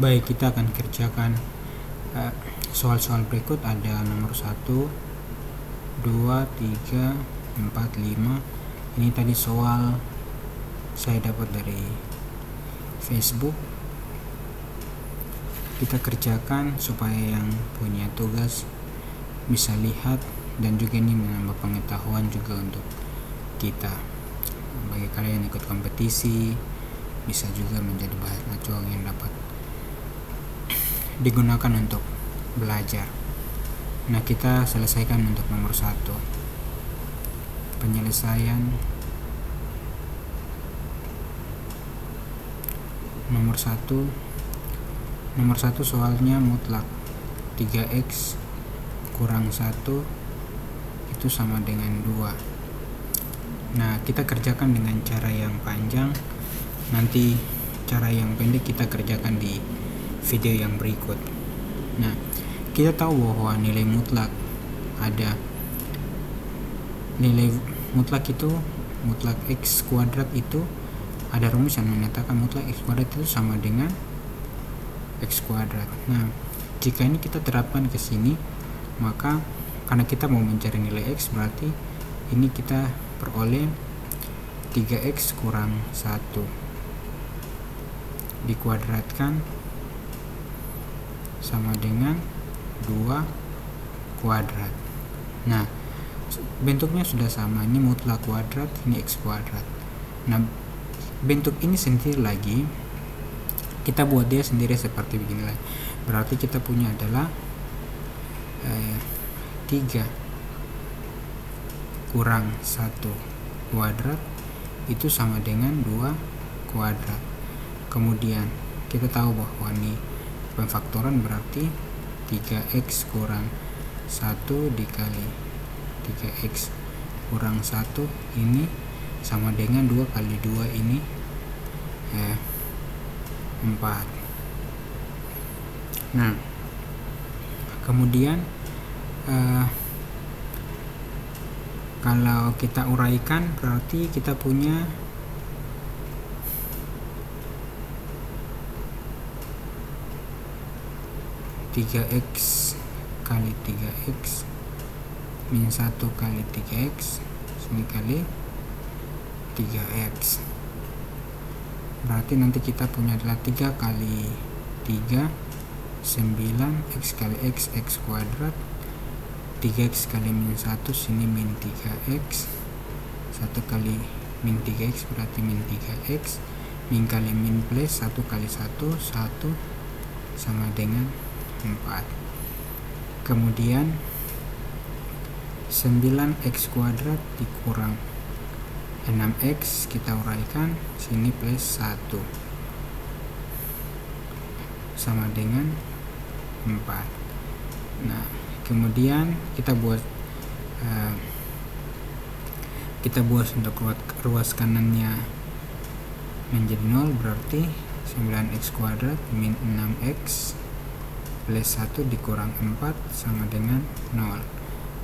Baik, kita akan kerjakan soal-soal berikut. Ada nomor 1, 2, 3, 4, 5. Ini tadi soal saya dapat dari Facebook. Kita kerjakan supaya yang punya tugas bisa lihat, dan juga ini menambah pengetahuan juga untuk kita. Bagi kalian yang ikut kompetisi, bisa juga menjadi bahan acuan yang dapat digunakan untuk belajar. Nah, kita selesaikan untuk nomor 1. Penyelesaian nomor 1. Nomor 1 soalnya mutlak. 3x kurang 1 itu sama dengan 2. Nah, kita kerjakan dengan cara yang panjang. Nanti cara yang pendek kita kerjakan di video yang berikut. Nah, kita tahu bahwa nilai mutlak ada. Nilai mutlak itu, mutlak x kuadrat itu ada rumus yang menyatakan mutlak x kuadrat itu sama dengan x kuadrat. Nah, jika ini kita terapkan ke sini, maka karena kita mau mencari nilai x, berarti ini kita peroleh 3x kurang 1 dikuadratkan sama dengan 2 kuadrat. Nah, bentuknya sudah sama, ini mutlak kuadrat, ini x kuadrat. Nah, bentuk ini sendiri lagi kita buat dia sendiri seperti begini lagi. Berarti kita punya adalah 3 kurang 1 kuadrat itu sama dengan 2 kuadrat. Kemudian kita tahu bahwa ini pemfaktoran, berarti 3x kurang 1 dikali 3x kurang 1 ini sama dengan 2 kali 2 ini 4. Nah, kemudian kalau kita uraikan, berarti kita punya 3x kali 3x min 1 kali 3x sini kali 3x. Berarti nanti kita punya adalah 3 kali 3 9 x kali x kuadrat, 3x kali min 1 sini min 3x, 1 kali min 3x berarti min 3x, min kali min plus 1 kali 1 sama dengan 4. Kemudian 9x kuadrat dikurang 6x kita uraikan, sini plus 1 sama dengan 4. Nah, kemudian kita buat untuk ruas kanannya menjadi 0, berarti 9x kuadrat min 6x plus 1 dikurang 4 sama dengan 0.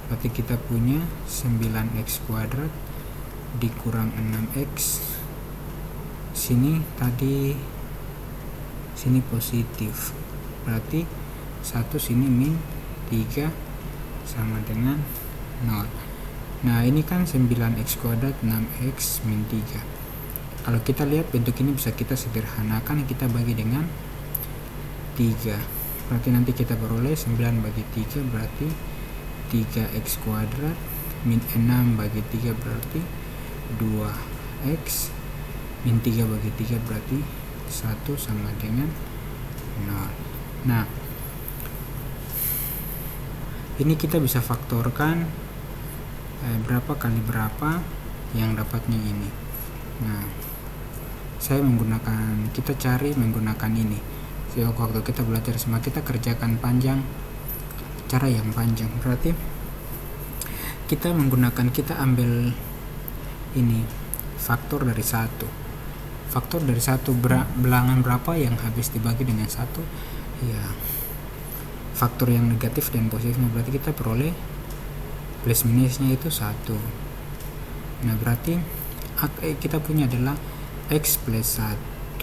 Berarti kita punya 9x kuadrat dikurang 6x, sini positif, berarti 1 sini min 3 sama dengan 0. Nah, ini kan 9x kuadrat 6x min 3. Kalau kita lihat bentuk ini bisa kita sederhanakan, kita bagi dengan 3. Berarti nanti kita peroleh 9 bagi 3 berarti 3x kuadrat min 6 bagi 3 berarti 2x min 3 bagi 3 berarti 1 sama dengan 0. Nah, ini kita bisa faktorkan berapa kali berapa yang dapatnya ini. Nah, kita cari menggunakan ini. Waktu kita belajar sama, kita kerjakan panjang, cara yang panjang, berarti kita ambil ini faktor dari 1. Faktor dari 1 bilangan berapa yang habis dibagi dengan 1, ya faktor yang negatif dan positifnya, berarti kita peroleh plus minusnya itu 1. Nah, berarti kita punya adalah x plus 1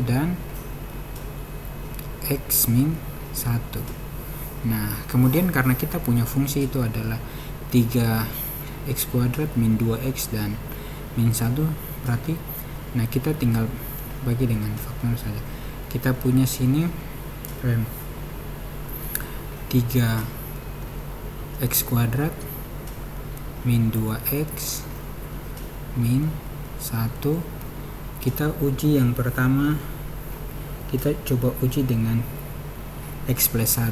dan X min 1. Nah, kemudian karena kita punya fungsi itu adalah 3x kuadrat min 2x dan min 1, berarti nah kita tinggal bagi dengan faktor saja. Kita punya sini 3x kuadrat min 2x min 1. Kita uji yang pertama, kita coba uji dengan x plus 1.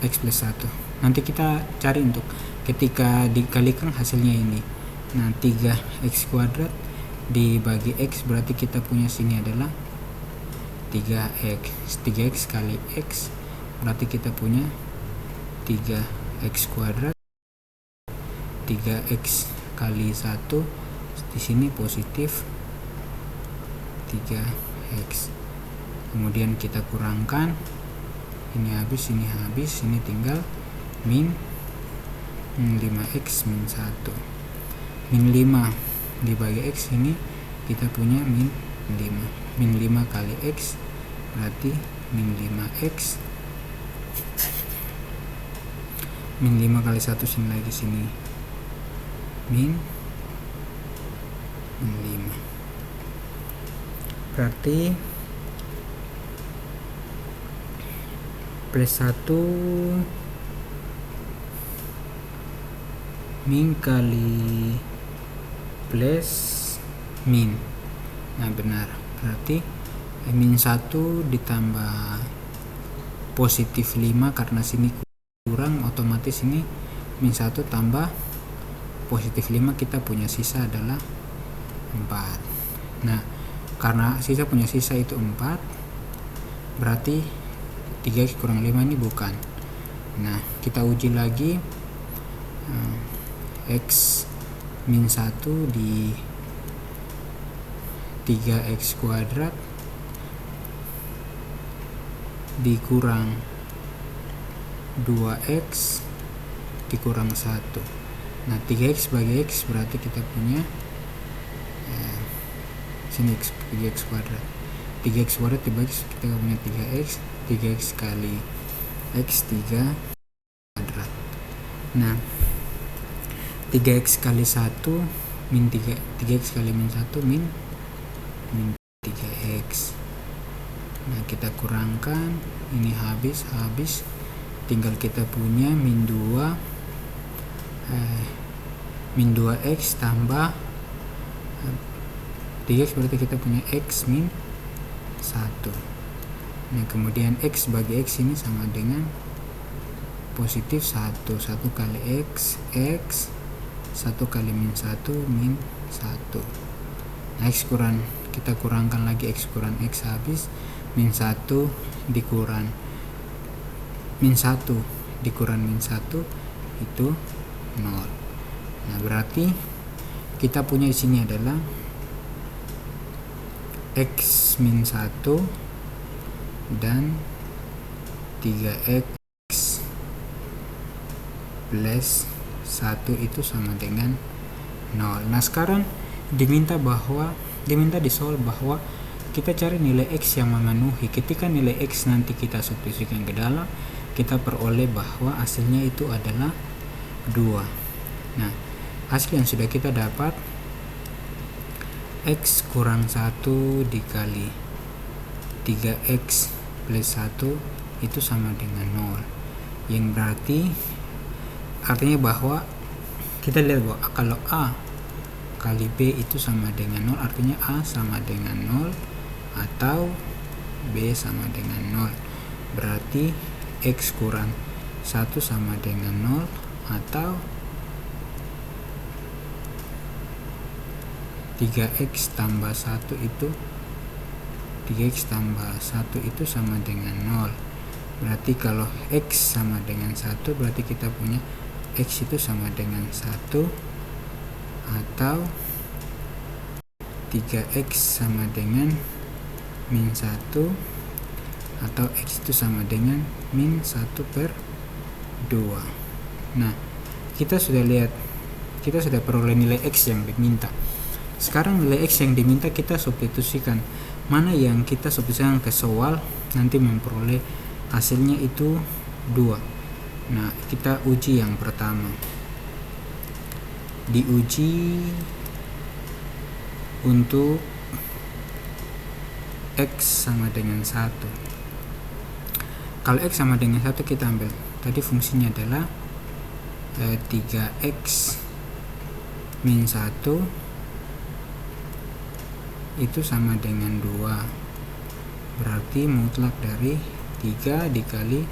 X plus 1. Nanti kita cari untuk ketika dikalikan hasilnya ini. Nah, 3x kuadrat dibagi x, berarti kita punya sini adalah 3x kali x, berarti kita punya 3x kuadrat. 3x kali 1 di sini positif 3x. Kemudian kita kurangkan, ini habis, ini habis, ini tinggal min 5x min 1. Min 5 dibagi x, ini kita punya min 5. Min 5 kali x berarti min 5x. Min 5 kali 1 sini lagi, sini min 5. Berarti plus 1 min kali plus min. Nah, benar. Berarti min 1 ditambah positif 5, karena sini kurang, otomatis ini min 1 tambah positif 5, kita punya sisa adalah 4. Nah, karena sisa punya sisa itu 4, berarti 3x kurang 5 ini bukan. Nah, kita uji lagi, x min 1 di 3x kuadrat dikurang 2x dikurang 1. Nah, 3x bagi x berarti kita punya sini 3x kuadrat. 3x kuadrat dibagi, kita punya 3x. 3x kali x 3 kuadrat. Nah, 3x kali 1 min 3x kali min 1 min 3x. Nah, kita kurangkan, ini habis, tinggal kita punya min 2x tambah 3x, berarti kita punya x min 1. Nah, kemudian x bagi x ini sama dengan positif 1. 1 kali x, 1 kali min 1 min 1. Nah, kita kurangkan lagi, x kurang x habis, min 1 dikurang min 1 dikurang min 1 itu 0. Nah, berarti kita punya di sini adalah x min 1 dan 3x plus 1 itu sama dengan 0. Nah, sekarang diminta disolve bahwa kita cari nilai x yang memenuhi. Ketika nilai x nanti kita substitusikan ke dalam, kita peroleh bahwa hasilnya itu adalah 2. Nah, hasil yang sudah kita dapat, x kurang 1 dikali 3x plus 1 itu sama dengan 0, yang berarti artinya bahwa kita lihat bahwa kalau A kali B itu sama dengan 0, artinya A sama dengan 0 atau B sama dengan 0. Berarti x kurang 1 sama dengan 0 atau 3x tambah 1 itu 3x tambah 1 itu sama dengan 0. Berarti kalau x sama dengan 1, berarti kita punya x itu sama dengan 1 atau 3x sama dengan min 1 atau x itu sama dengan min 1/2. Nah, kita sudah lihat, kita sudah peroleh nilai x yang diminta. Sekarang nilai x yang diminta kita substitusikan mana yang kita sebutkan ke soal nanti memperoleh hasilnya itu 2. Nah, kita uji yang pertama. Diuji untuk X sama dengan 1. Kalau X sama dengan 1 kita ambil. Tadi fungsinya adalah 3X min 1 itu sama dengan 2. Berarti mutlak dari 3 dikali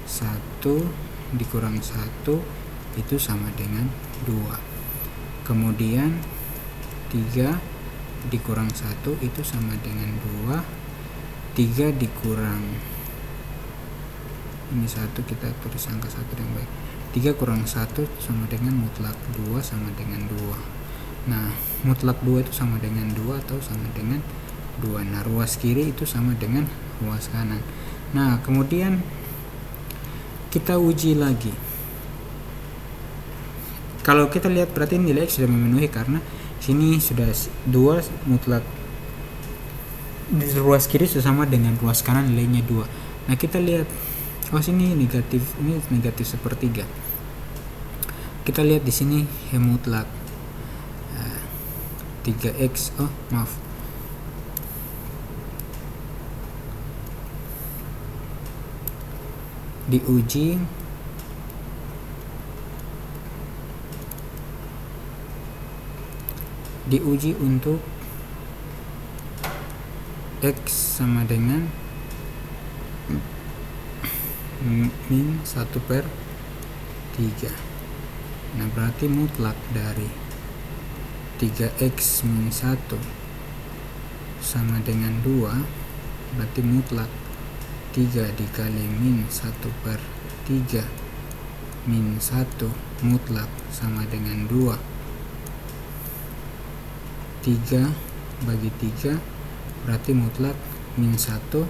1 dikurang 1 itu sama dengan 2. Kemudian 3 dikurang 1 itu sama dengan 2. 3 dikurang ini 1, kita tulis angka 1 yang baik. 3 kurang 1 sama dengan mutlak 2 sama dengan 2. Nah, mutlak 2 itu sama dengan 2 atau sama dengan 2. Nah, ruas kiri itu sama dengan ruas kanan. Nah, kemudian kita uji lagi. Kalau kita lihat berarti nilai X sudah memenuhi karena sini sudah 2 mutlak di ruas kiri sudah sama dengan ruas kanan nilainya 2. Nah, kita lihat sini negatif, ini negatif sepertiga. Kita lihat di sini mutlak 3X diuji untuk X sama dengan min 1/3. Nah, berarti mutlak dari 3X min 1 sama dengan 2, berarti mutlak 3 dikali min 1/3 min 1 mutlak sama dengan 2. 3 bagi 3 berarti mutlak min 1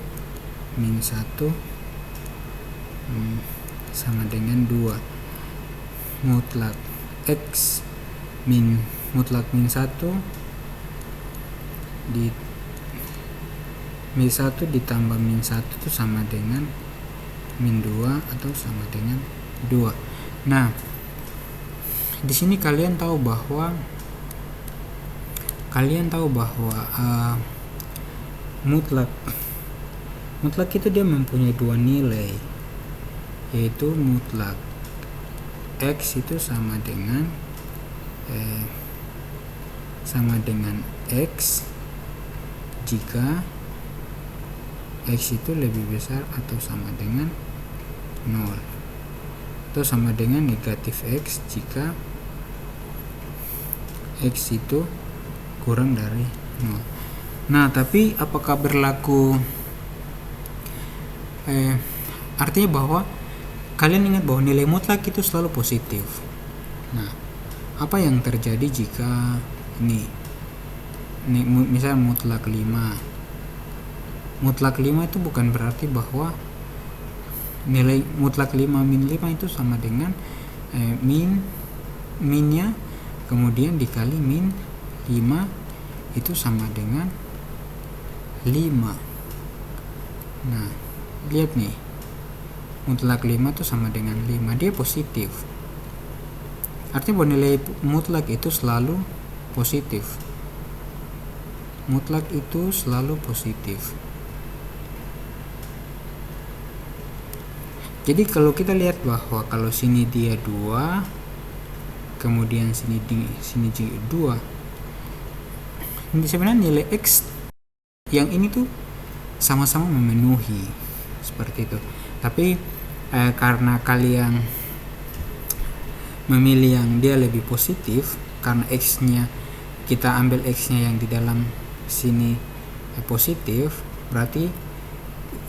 sama dengan 2. Mutlak X mutlak min 1 ditambah min 1 itu sama dengan min 2 atau sama dengan 2. Nah, di sini kalian tahu bahwa mutlak itu dia mempunyai 2 nilai, yaitu mutlak X itu sama dengan X jika X itu lebih besar atau sama dengan 0, atau sama dengan negatif X jika X itu kurang dari 0. Nah, tapi apakah berlaku artinya bahwa kalian ingat bahwa nilai mutlak itu selalu positif. Nah, apa yang terjadi jika ini misalnya mutlak 5 itu bukan berarti bahwa nilai mutlak 5 min 5 itu sama dengan minnya kemudian dikali min 5 itu sama dengan 5. Nah, lihat nih, mutlak 5 itu sama dengan 5, dia positif. Artinya bahwa nilai mutlak itu selalu positif. Mutlak itu selalu positif. Jadi kalau kita lihat bahwa kalau sini dia 2, kemudian sini 2, ini sebenarnya nilai X yang ini tuh sama-sama memenuhi seperti itu. Tapi karena kalian memilih yang dia lebih positif, karena X-nya kita ambil X-nya yang di dalam sini positif, berarti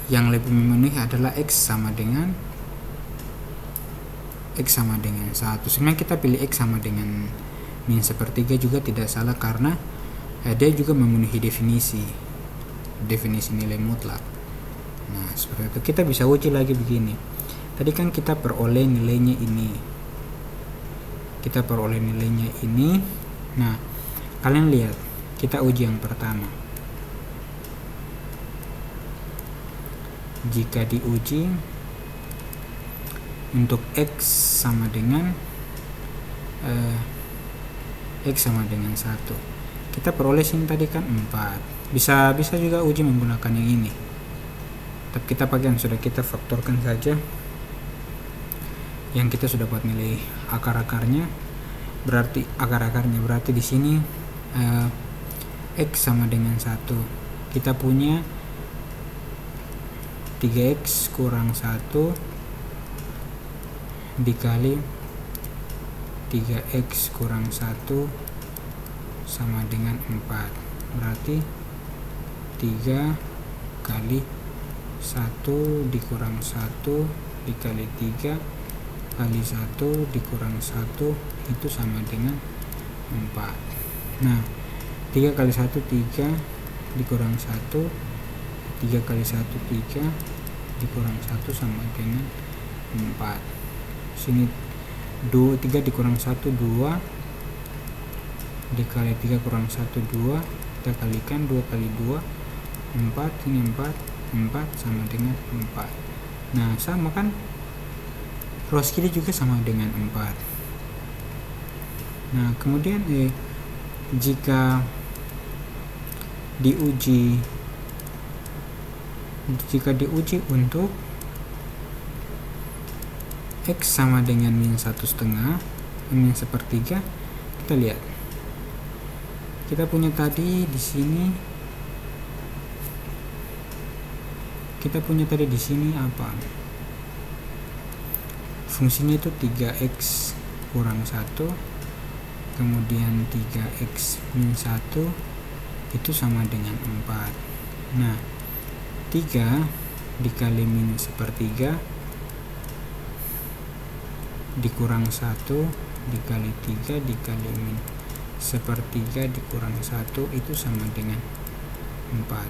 yang lebih memenuhi adalah X sama dengan 1. Sebenarnya kita pilih X sama dengan min 1/3 juga tidak salah karena dia juga memenuhi definisi nilai mutlak. Nah, seperti itu. Kita bisa uji lagi begini. Tadi kan kita peroleh nilainya ini. Nah, kalian lihat, kita uji yang pertama. jika diuji untuk X sama dengan X sama dengan 1, kita peroleh sini tadi kan 4. Bisa juga uji menggunakan yang ini, tapi kita pakai yang sudah kita faktorkan saja, yang kita sudah buat nilai akar-akarnya. Berarti di sini X sama dengan 1, kita punya 3X kurang 1 dikali 3X kurang 1 sama dengan 4. Berarti 3 kali 1 dikurang 1 dikali 3 kali 1 dikurang 1 itu sama dengan 4. Nah, 3 kali 1 3 dikurang 1, 3 kali 1 3 dikurang 1 sama dengan 4. Sini 3 dikurang 1 2 dikali 3 kurang 1 2, kita kalikan 2 kali 2 4, ini 4 sama dengan 4. Nah, sama kan, ruas kiri juga sama dengan 4. Nah, kemudian jika diuji untuk X sama dengan min 1/2, min 1/3, kita lihat. Kita punya tadi di sini, apa? Fungsinya itu 3X kurang 1, kemudian 3X min 1 itu sama dengan 4. Nah, 3 dikali min 1/3 dikurang 1 dikali 3 dikali min 1/3 dikurang 1 itu sama dengan 4.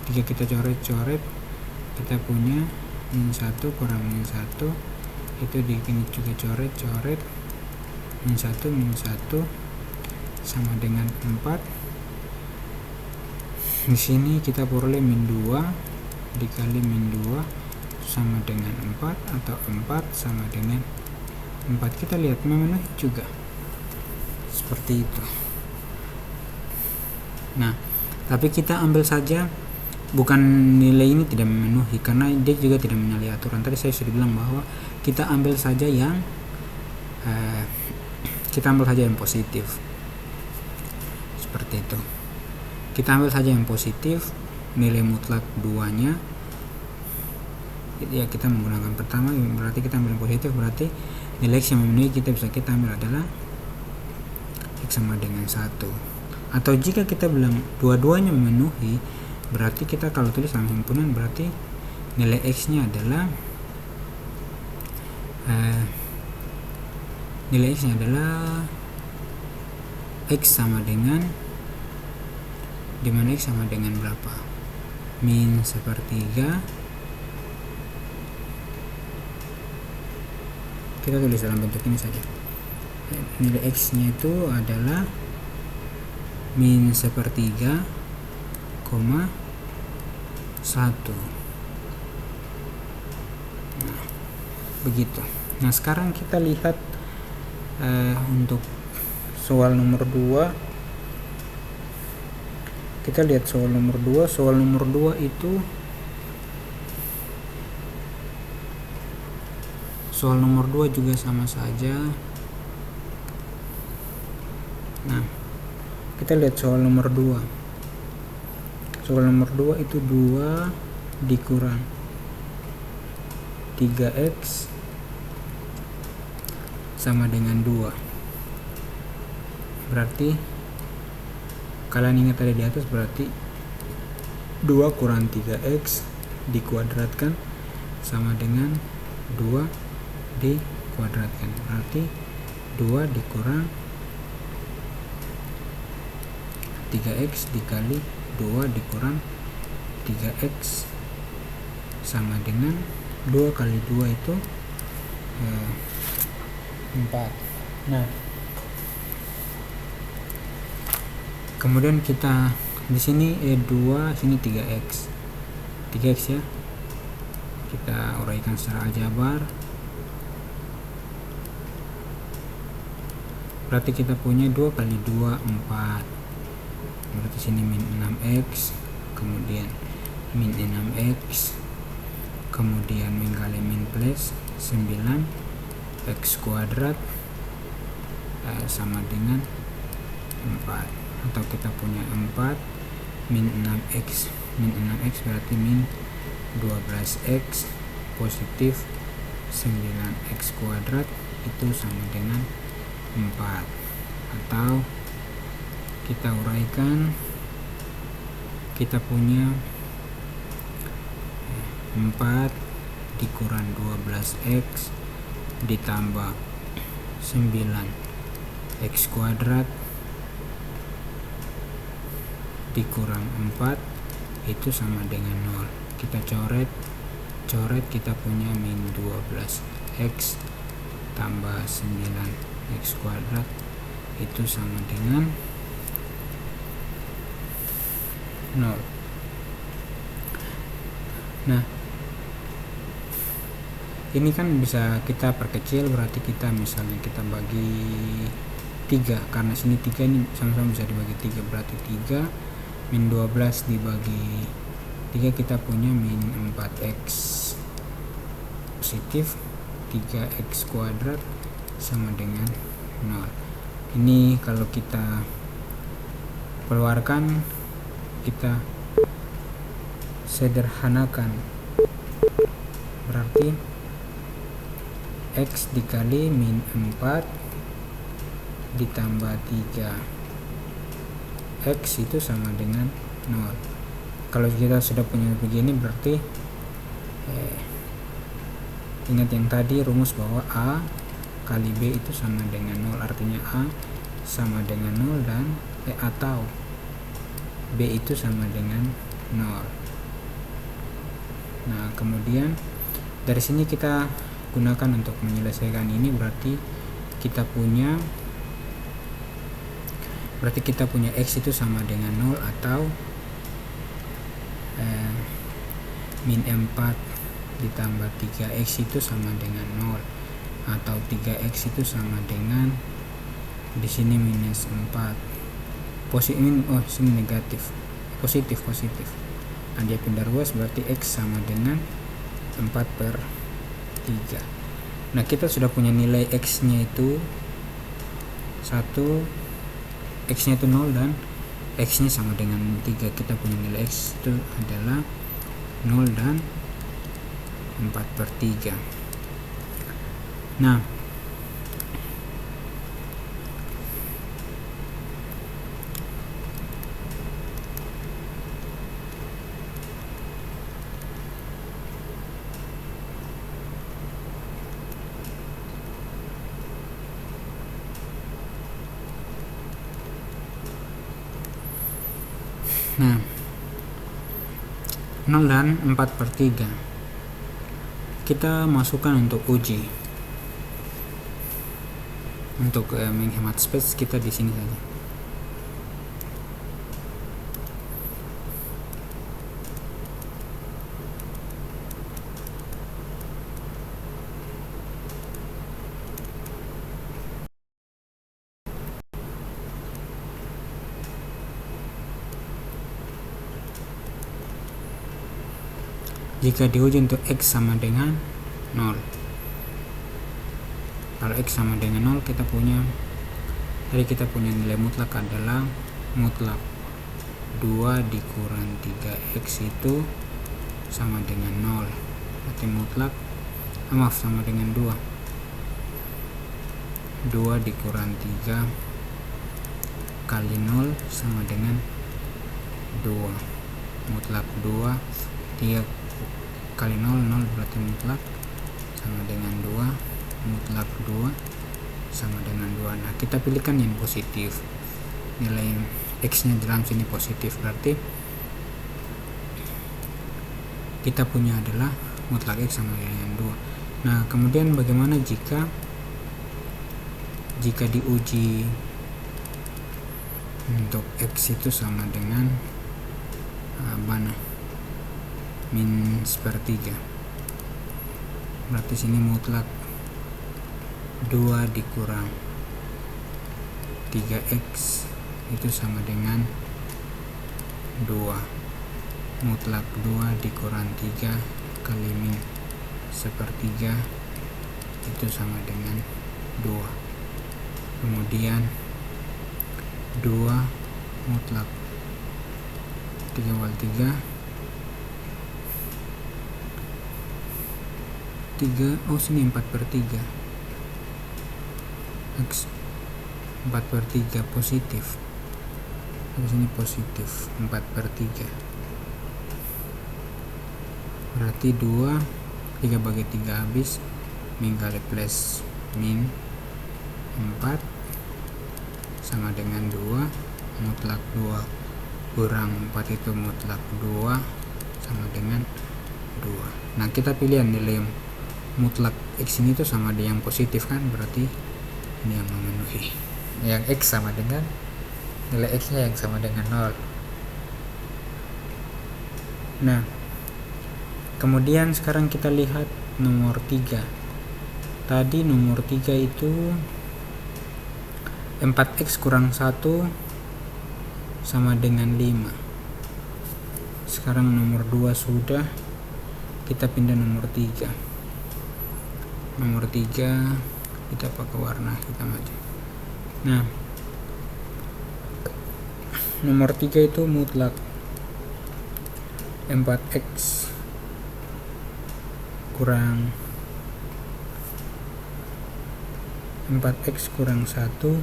3 kita coret-coret, kita punya min 1 kurang min 1 itu di sini juga coret-coret, min 1 sama dengan 4. Di sini kita peroleh min 2 dikali min 2 sama dengan 4, atau 4 sama dengan 4. Kita lihat memenuhi juga seperti itu. Nah, tapi kita ambil saja, bukan nilai ini tidak memenuhi karena dia juga tidak menyalahi aturan. Tadi saya sudah bilang bahwa kita ambil saja yang positif, seperti itu. Kita ambil saja yang positif, nilai mutlak 2-nya ya kita menggunakan pertama, berarti kita ambil yang positif, berarti nilai X yang memenuhi kita ambil adalah X sama dengan 1. Atau jika kita bilang dua-duanya memenuhi, berarti kita kalau tulis dalam himpunan, berarti nilai X nya adalah X sama dengan, dimana X sama dengan berapa? Min 1/3. Kita tulis dalam bentuk ini saja. Nilai X nya itu adalah min 1/3, 1. Nah, begitu. Nah, sekarang kita lihat untuk soal nomor 2. Kita lihat soal nomor 2. Soal nomor 2 itu juga sama saja. Nah, kita lihat soal nomor 2. Soal nomor 2 itu 2 dikurang 3X sama dengan 2. Berarti kalian ingat ada di atas, berarti 2 kurang 3X dikuadratkan sama dengan 2 dikuadratkan. Berarti 2 dikurang 3X dikali 2 dikurang 3X sama dengan 2 kali 2 itu 4. Nah, kemudian kita di sini 2, sini 3X ya. Kita uraikan secara aljabar. Berarti kita punya 2 kali 2 4. Berarti sini min 6x, kemudian min 6x, kemudian min kali min plus 9 x kuadrat sama dengan 4. Atau kita punya 4 min 6x, min 6x berarti min 12x positif 9x kuadrat itu sama dengan 4. Atau kita uraikan, kita punya 4 dikurang 12x ditambah 9x kuadrat dikurang 4 itu sama dengan 0. Kita coret, kita punya min 12x tambah 9x kuadrat itu sama dengan 0. Nah, ini kan bisa kita perkecil, berarti kita misalnya kita bagi 3, karena sini 3 ini sama-sama bisa dibagi 3, berarti 3 min 12 dibagi 3 kita punya min 4x positif 3x kuadrat sama dengan 0. Ini kalau kita keluarkan, kita sederhanakan, berarti x dikali min 4 ditambah 3x itu sama dengan 0. Kalau kita sudah punya begini, berarti ingat yang tadi rumus bahwa A kali B itu sama dengan 0, artinya A sama dengan 0 dan atau B itu sama dengan 0. Nah, kemudian dari sini kita gunakan untuk menyelesaikan ini, berarti kita punya x itu sama dengan 0 atau min 4 ditambah 3x itu sama dengan 0, atau 3x itu sama dengan di sini minus 4 sini negatif, positif. Nah, dia pindah ruas, berarti x sama dengan 4/3. Nah, kita sudah punya nilai x nya itu 1, x nya itu 0 dan x nya sama dengan 3. Kita punya nilai x itu adalah 0 dan 4/3. Nah, Nah, 0 dan 4/3 kita masukkan untuk uji. Untuk menghemat space, kita di sini saja. Jika diuji untuk x sama dengan 0, kalau x sama dengan 0, kita punya nilai mutlak adalah mutlak 2 dikurang 3x itu sama dengan 0. Berarti mutlak sama dengan 2 dikurang 3 kali 0 sama dengan 2. Mutlak 2, 3 kali 0 berarti mutlak sama dengan 2, mutlak 2 sama dengan 2. Nah, kita pilihkan yang positif, nilai x nya dalam sini positif, berarti kita punya adalah mutlak x sama dengan 2. Nah, kemudian bagaimana jika diuji untuk x itu sama dengan mana? Min 1/3. berarti sini mutlak 2 dikurang 3x itu sama dengan 2. Mutlak 2 dikurang 3 kali min sepertiga itu sama dengan 2. Kemudian 2 mutlak 3 kali 3 oh sini 4/3 x 4/3 positif, di sini positif 4/3 berarti 2 3 bagi 3 habis, min kali plus min 4 sama dengan 2. Mutlak 2 kurang 4 itu mutlak 2 sama dengan 2. Nah kita pilih nilai mutlak x ini tuh sama dengan yang positif kan, berarti ini yang memenuhi, yang x sama dengan nilai x nya yang sama dengan 0. Nah kemudian sekarang kita lihat nomor 3. Tadi nomor 3 itu 4x kurang 1 sama dengan 5. Sekarang nomor 2 sudah, kita pindah nomor 3. Nomor 3 kita pakai warna hitam aja. Nah nomor 3 itu mutlak 4x kurang 4x kurang 1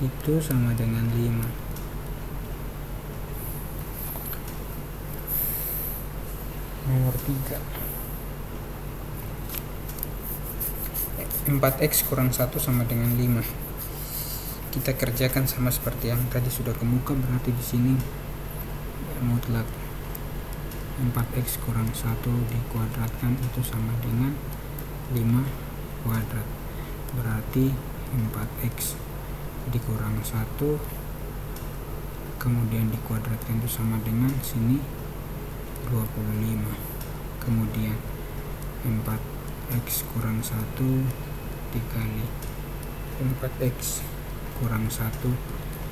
itu sama dengan 5. Nomor 3 4x kurang 1 sama dengan 5. Kita kerjakan sama seperti yang tadi sudah kemuka, berarti di sini mutlak 4x kurang 1 dikuadratkan itu sama dengan 5 kuadrat. Berarti 4x dikurang 1 kemudian dikuadratkan itu sama dengan sini 25. Kemudian 4x kurang 1 dikali 4x kurang 1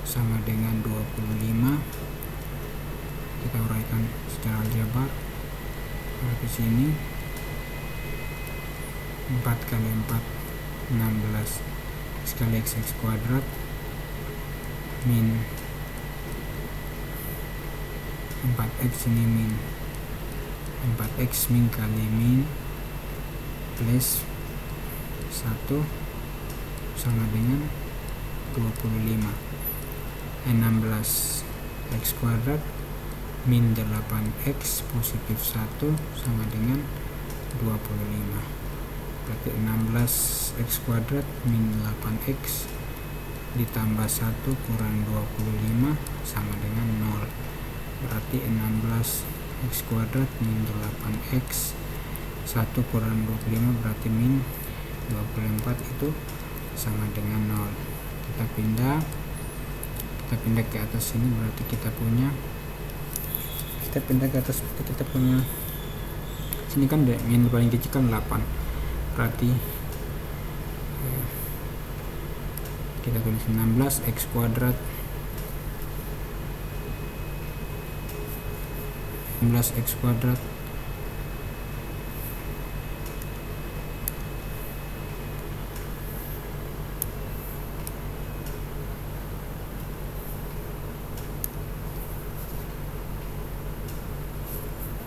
sama dengan 25. Kita uraikan secara aljabar. Di sini 4 kali 4 16 sekali x kuadrat min 4x ini min 4x min kali min plus 1 sama dengan 25. 16 x kuadrat min 8x positif 1 sama dengan 25. Berarti 16 x kuadrat min 8x ditambah 1 kurang 25 sama dengan 0. Berarti 16 x kuadrat min 8x 1 kurang 25 berarti min 24 itu sama dengan 0. Kita pindah ke atas sini, berarti kita pindah ke atas, berarti kita punya sini kan min paling kecil kan 8, berarti kita tulis 16 x kuadrat 16 x kuadrat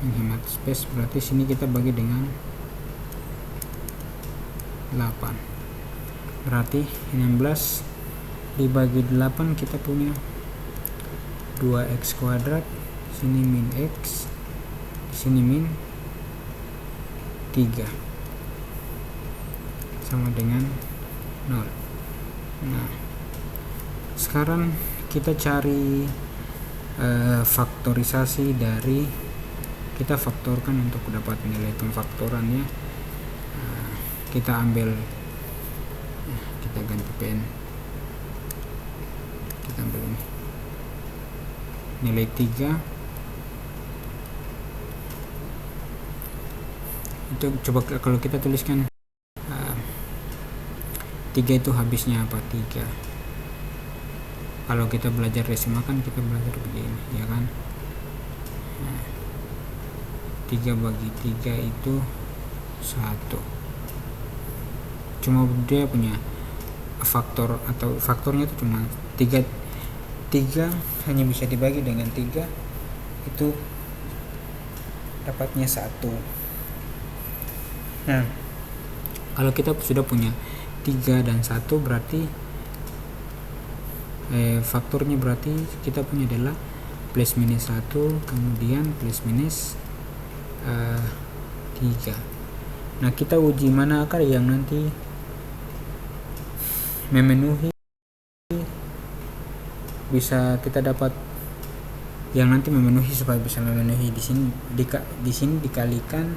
menghemat space, berarti sini kita bagi dengan 8, berarti 16 dibagi 8 kita punya 2x kuadrat, sini min x, sini min 3 sama dengan 0. Nah sekarang kita cari faktorisasi dari, kita faktorkan untuk dapat nilai pemfaktorannya. Kita ambil, kita ganti pen, kita ambil ini nilai 3 Itu coba kalau kita tuliskan 3 itu habisnya apa? 3. Kalau kita belajar desimal kan kita belajar begini, ya kan? 3 bagi 3 itu 1. Cuma dia punya faktor atau faktornya itu cuma 3 hanya bisa dibagi dengan 3, itu dapatnya 1. Nah, kalau kita sudah punya 3 dan 1 berarti faktornya berarti kita punya adalah plus minus 1, kemudian plus minus 3. Nah, kita uji mana akar yang nanti memenuhi, bisa kita dapat yang nanti memenuhi. Supaya bisa memenuhi di sini dikalikan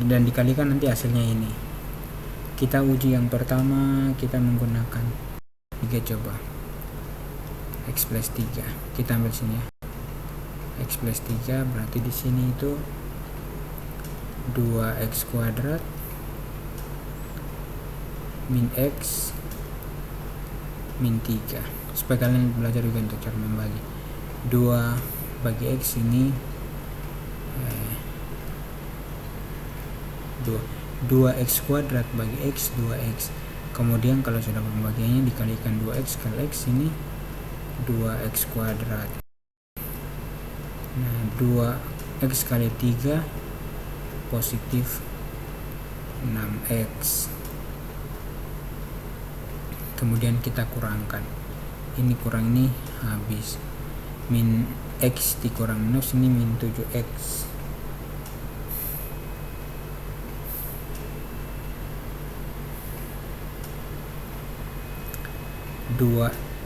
dan dikalikan nanti hasilnya ini. Kita uji yang pertama, kita menggunakan 3. Coba x plus 3 kita ambil sini ya. X plus 3 berarti di sini itu 2x kuadrat min x min 3. Supaya kalian belajar juga untuk cara membagi. 2 bagi x ini 2x kuadrat bagi x 2x. Kemudian kalau sudah pembagiannya dikalikan 2x kali x, ini 2x kuadrat. Nah, 2x kali 3 positif 6x. Kemudian kita kurangkan, ini kurang ini habis, min x dikurang minus ini min 7x.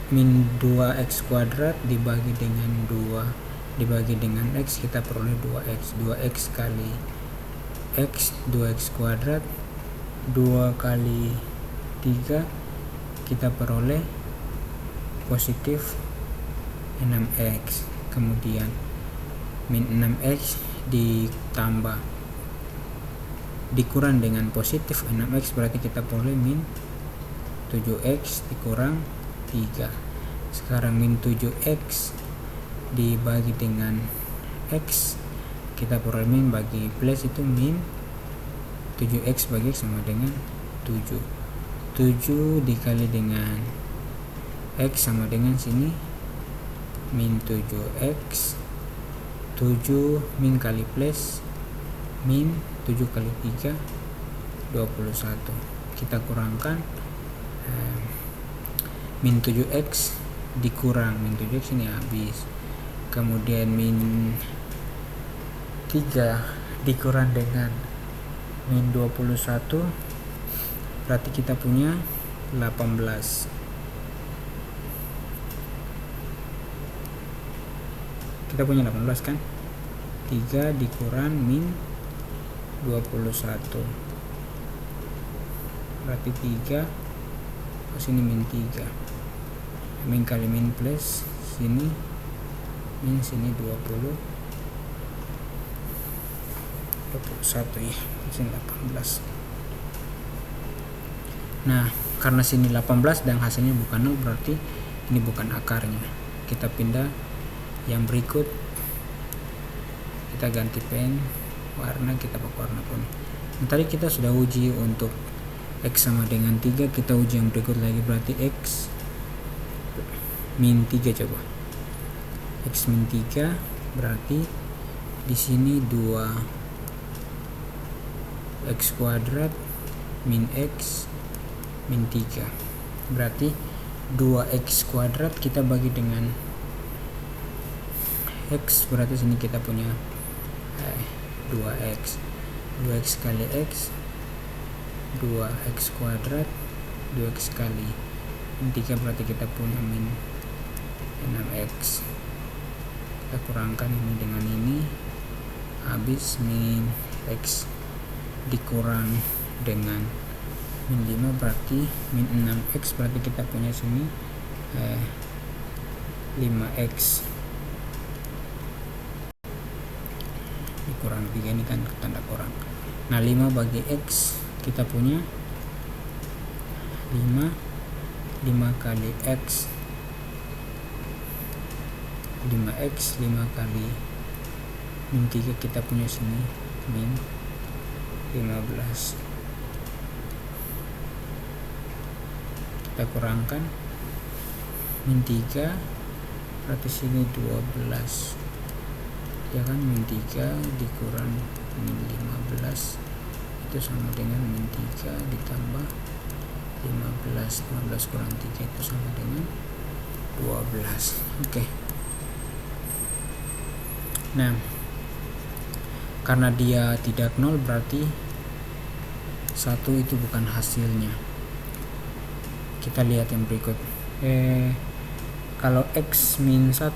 Min 2x kuadrat dibagi dengan 2 dibagi dengan x, kita peroleh 2x. 2x kali x 2x kuadrat, 2 kali 3 kita peroleh positif 6x. Kemudian min 6x ditambah dikurang dengan positif 6x, berarti kita peroleh min 7x dikurang 3. Sekarang min 7x dibagi dengan x, kita peroleh min bagi plus itu min 7x bagi x sama dengan 7. 7 dikali dengan x sama dengan sini min 7x. 7 min kali plus min 7 kali 3 21. Kita kurangkan min 7x dikurang min 7x ini habis. Kemudian min 3 dikurang dengan min 21, berarti kita punya 18. Kita punya 18 kan? 3 dikurang min 21 berarti 3, sini min 3, min kali min plus sini min sini 21 ya, sini 18. Nah, karena sini 18 dan hasilnya bukan 0, berarti ini bukan akarnya. Kita pindah yang berikut, kita ganti pen warna, kita pakai warna kuning. Nah, tadi kita sudah uji untuk x sama dengan 3, kita uji yang berikut lagi, berarti x min 3. Coba x min 3 berarti di sini 2x kuadrat min x min 3, berarti 2x kuadrat kita bagi dengan x, berarti sini kita punya 2x. 2x kali x 2x kuadrat, 2x kali min 3, berarti kita punya min 6x. Kita kurangkan ini dengan ini, habis min x dikurang dengan min 5, berarti min 6x, berarti kita punya sini 5x kurang 3 ini kan tanda kurang. Nah 5 bagi X kita punya 5 kali X 5X 5 kali min 3 kita punya sini min 15. Kita kurangkan min 3 berarti sini 12 ya kan, min 3 dikurang min 15 itu sama dengan min 3 ditambah 15 kurang 3 itu sama dengan 12. Oke. Nah karena dia tidak 0 berarti 1 itu bukan hasilnya. Kita lihat yang berikut. Kalau X min 1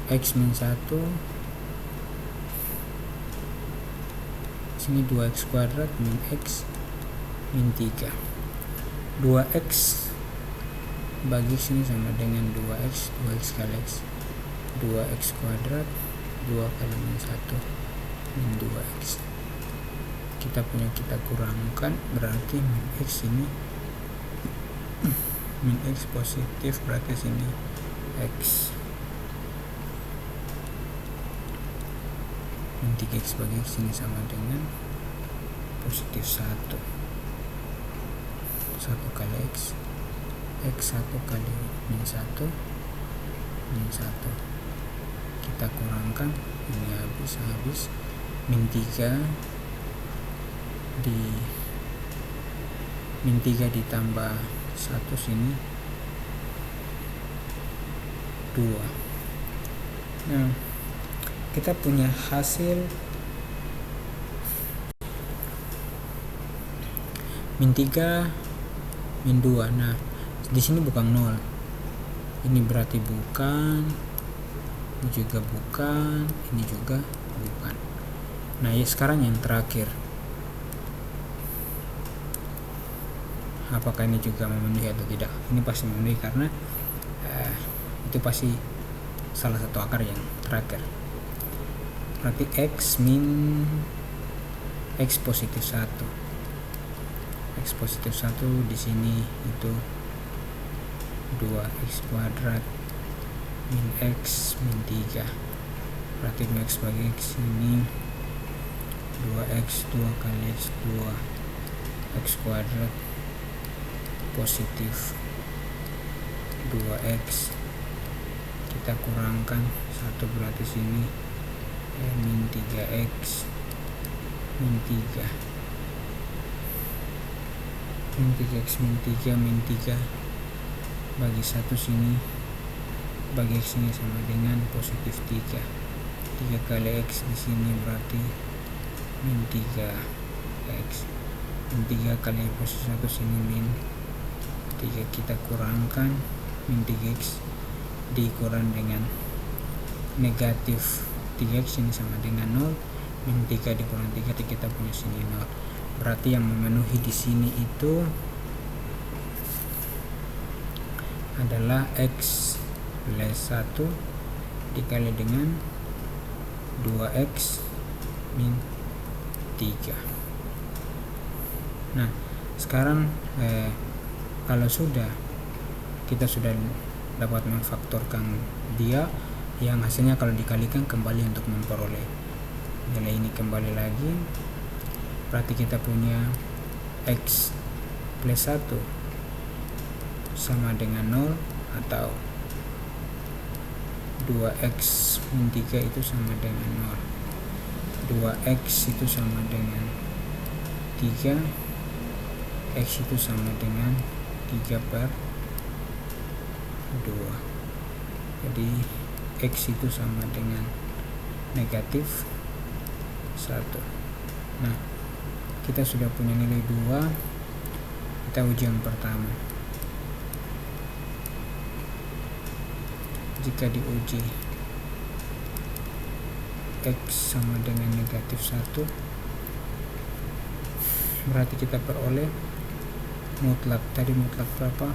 X min 1 sini 2X kuadrat min X min 3. 2X bagi sini sama dengan 2X kali X 2X kuadrat 2 kali min 1 min 2X. Kita kurangkan berarti min X ini min X positif berarti sini X min 3X bagi X ini sama dengan positif 1 kali X 1 kali min 1 kita kurangkan ini habis min 3 ditambah 1 sini 2. Nah kita punya hasil min 3 min 2. Nah di sini bukan 0, ini berarti bukan, ini juga bukan, ini juga bukan. Nah ya sekarang yang terakhir, apakah ini juga memenuhi atau tidak? Ini pasti memenuhi karena itu pasti salah satu akar yang terakhir. Berarti X positif 1. X positif 1 di sini itu 2X kuadrat min X min 3. Berarti X bagi X ini 2X 2 kali X 2X kuadrat positif 2X. Kita kurangkan 1 berarti sini min 3X min 3 min 3X min 3 bagi 1 sini bagi X ini sama dengan positif 3 kali X di sini berarti min 3X min 3 kali posisi 1 sini min 3. Kita kurangkan min 3X dikurang dengan negatif 3X ini sama dengan 0, min 3 dikurang 3 kita punya sini 0. Berarti yang memenuhi di sini itu adalah X plus 1 dikali dengan 2X min 3. Nah sekarang kalau kita sudah dapat memfaktorkan dia, yang hasilnya kalau dikalikan kembali untuk memperoleh nilai ini kembali lagi, berarti kita punya X plus 1 sama dengan 0 atau 2X min 3 itu sama dengan 0, 2X itu sama dengan 3, X itu sama dengan 3 per 2. Jadi X itu sama dengan negatif 1. Nah kita sudah punya nilai 2. Kita uji yang pertama. Jika diuji X sama dengan negatif 1, berarti kita peroleh mutlak. Tadi mutlak berapa?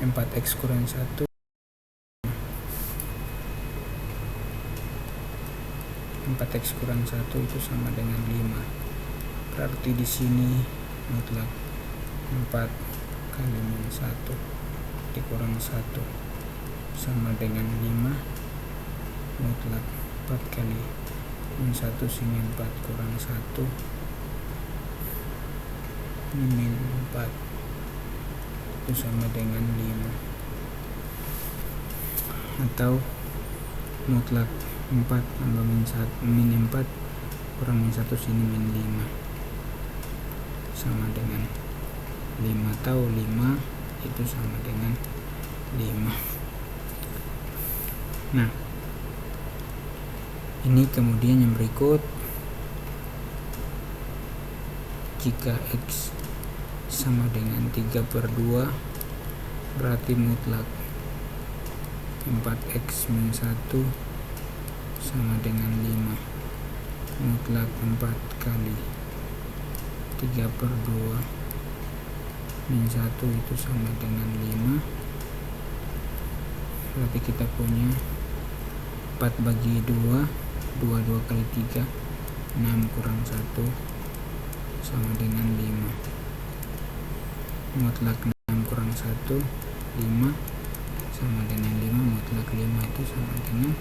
4x kurang 1 4x kurang 1 itu sama dengan 5. Berarti di sini mutlak 4 kali min 1 dikurang 1 sama dengan 5, mutlak 4 kali min 1 sini 4 kurang 1 min 4 itu sama dengan 5, atau mutlak 4 tambah min 4 kurang min 1 sini min 5 sama dengan 5, atau 5 itu sama dengan 5. Nah, ini kemudian yang berikut, jika X sama dengan 3/2 berarti mutlak 4x min 1 sama dengan 5, mutlak 4 kali 3/2 min 1 itu sama dengan 5. Berarti kita punya 4 bagi 2 kali 3 6 kurang 1 sama dengan 5, mutlak 6 kurang 1 5 sama dengan 5, mutlak 5 itu sama dengan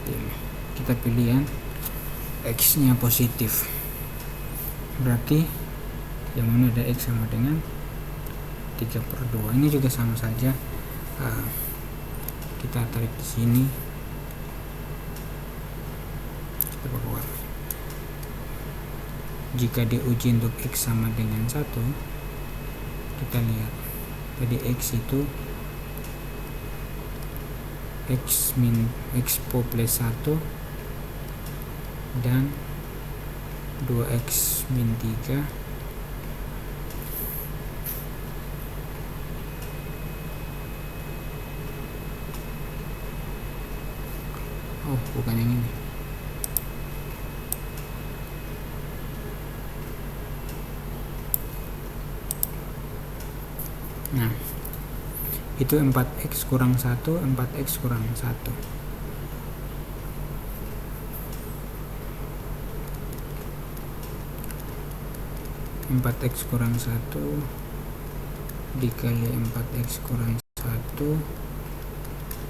5. Kita pilih yang X nya positif, berarti yang mana ada X sama dengan 3/2. Ini juga sama saja, kita tarik di sini, kita keluar. Jika diuji untuk X sama dengan 1, kita lihat tadi X itu X po plus 1 dan 2x min 3 bukan yang ini. Nah, itu 4x kurang 1, 4x kurang 1. 4x kurang 1 dikali 4x kurang 1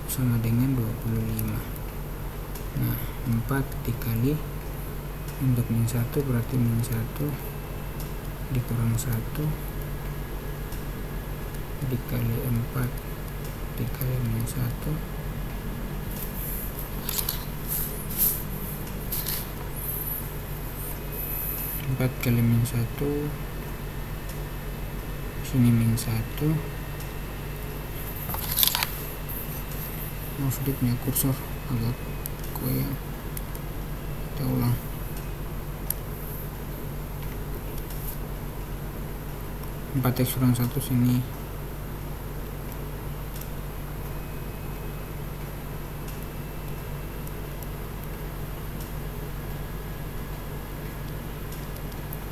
sama dengan 25. Nah, 4 dikali untuk min 1 berarti min 1 dikurang 1 dikali 4 dikali min 1 4 kali min 1 sini min 1. Maaf, dia punya kursor agak goyang. Kita ulang. Empat X kurang 1 sini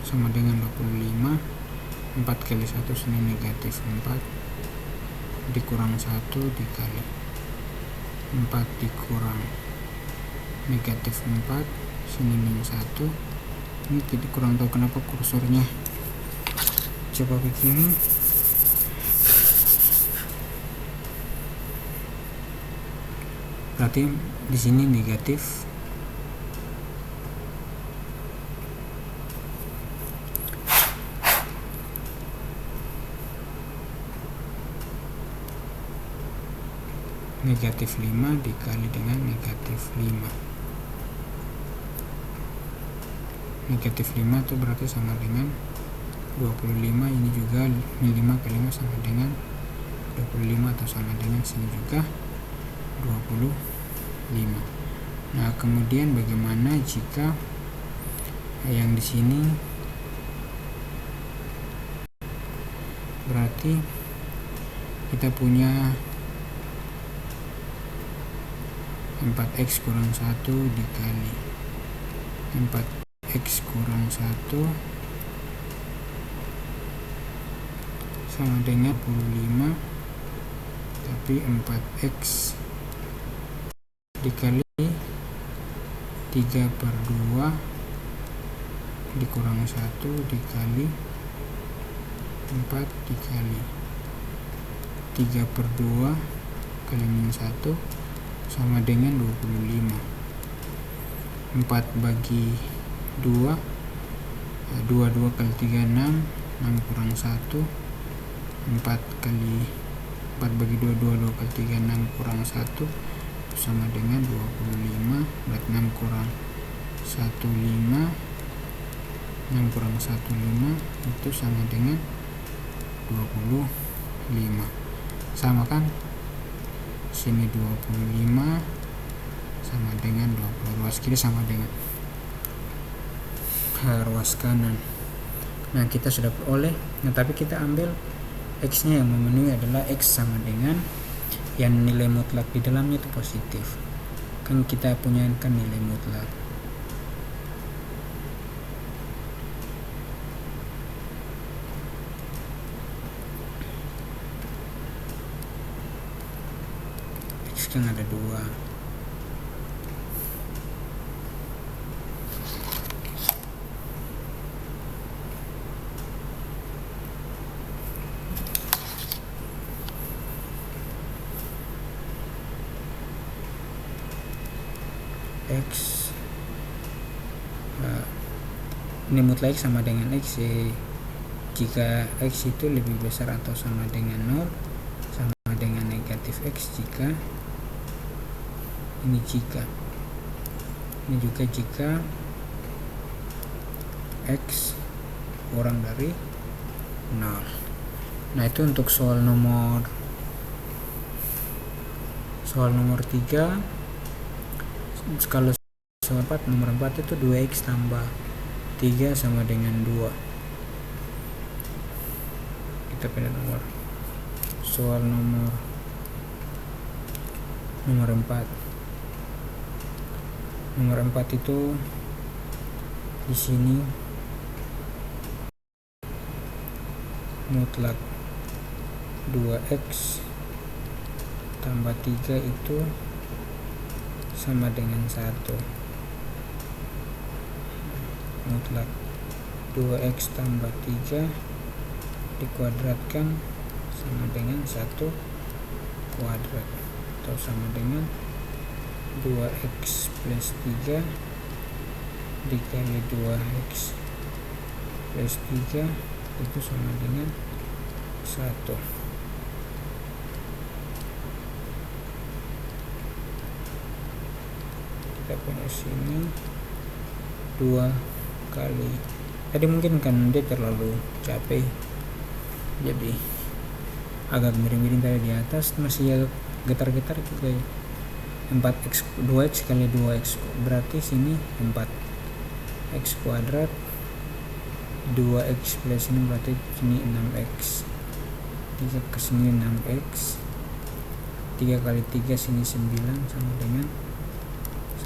sama dengan 25. 4 kali 1 sini negatif 4 dikurang 1 dikali 4 dikurang negatif 4 sini min 1. Ini tidak, kurang tahu kenapa kursornya coba begini. Berarti di sini negatif negatif 5 dikali dengan negatif 5. Negatif 5 itu berarti sama dengan 25. Ini juga 5 kali 5 sama dengan 25 atau sama dengan sini juga 25. Nah, kemudian bagaimana jika yang di sini berarti kita punya 4x kurang 1 dikali 4x kurang 1 sama sama dengan 25, tapi 4x dikali 3/2 dikurang 1 dikali 4 dikali 3/2 kali min 1 sama dengan 25. 4 bagi 2, 2 kali 3 6, 6 kurang 1, 4 bagi 2 2 kali 3 6 kurang 1 sama dengan 25. Berarti 6 kurang 1 5, 6 kurang 1 5 itu sama dengan 25. Sama kan? Sini 25 sama dengan 20. Ruas kiri sama dengan ruas kanan. Nah, kita sudah peroleh. Nah, tapi kita ambil x nya yang memenuhi adalah x sama dengan yang nilai mutlak di dalamnya itu positif. Kan kita punya kan nilai mutlak. X kan ada 2. X ini mutlak sama dengan x jika x itu lebih besar atau sama dengan 0, sama dengan negatif x jika ini juga jika x kurang dari 0. Nah, itu untuk soal nomor 3. Kalau soal 4, nomor 4 itu 2x tambah 3 sama dengan 2. Kita pilih soal nomor 4. Nomor 4 itu di sini mutlak 2x tambah 3 itu sama dengan 1. Mutlak 2x tambah 3 dikuadratkan sama dengan 1 kuadrat atau sama dengan 2x plus 3 dikali 2x plus 3 itu sama dengan 1. Kita punya sini 2 kali, tadi mungkin kan dia terlalu capek jadi agak miring-miring tadi di atas, masih getar-getar juga ya. 4x 2x kali 2x berarti sini 4x kuadrat, 2x plus ini berarti sini 6x, 3 ke sini 6x, 3 kali 3 sini 9 sama dengan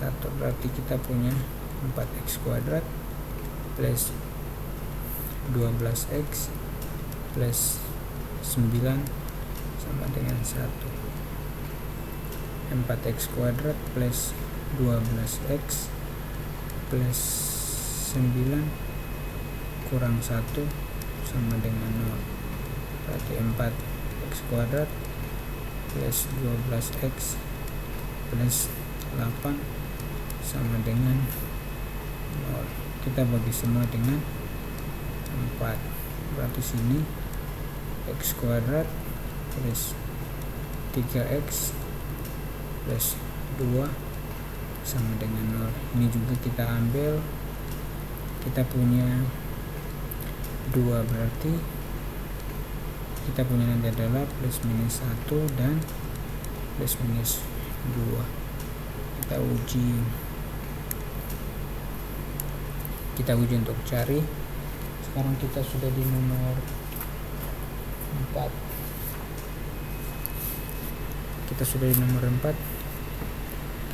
1. Berarti kita punya 4x kuadrat plus 12x plus 9 sama dengan 1. 4x kuadrat plus 12x plus 9 kurang 1 sama dengan 0. Berarti 4x kuadrat plus 12x plus 8 sama dengan 0. Kita bagi semua dengan 4. Berarti sini x kuadrat plus 3x plus 2 sama dengan 0. Ini juga kita ambil, kita punya 2, berarti kita punya nanti adalah plus minus 1 dan plus minus 2. Kita uji untuk cari. Sekarang kita sudah di nomor 4.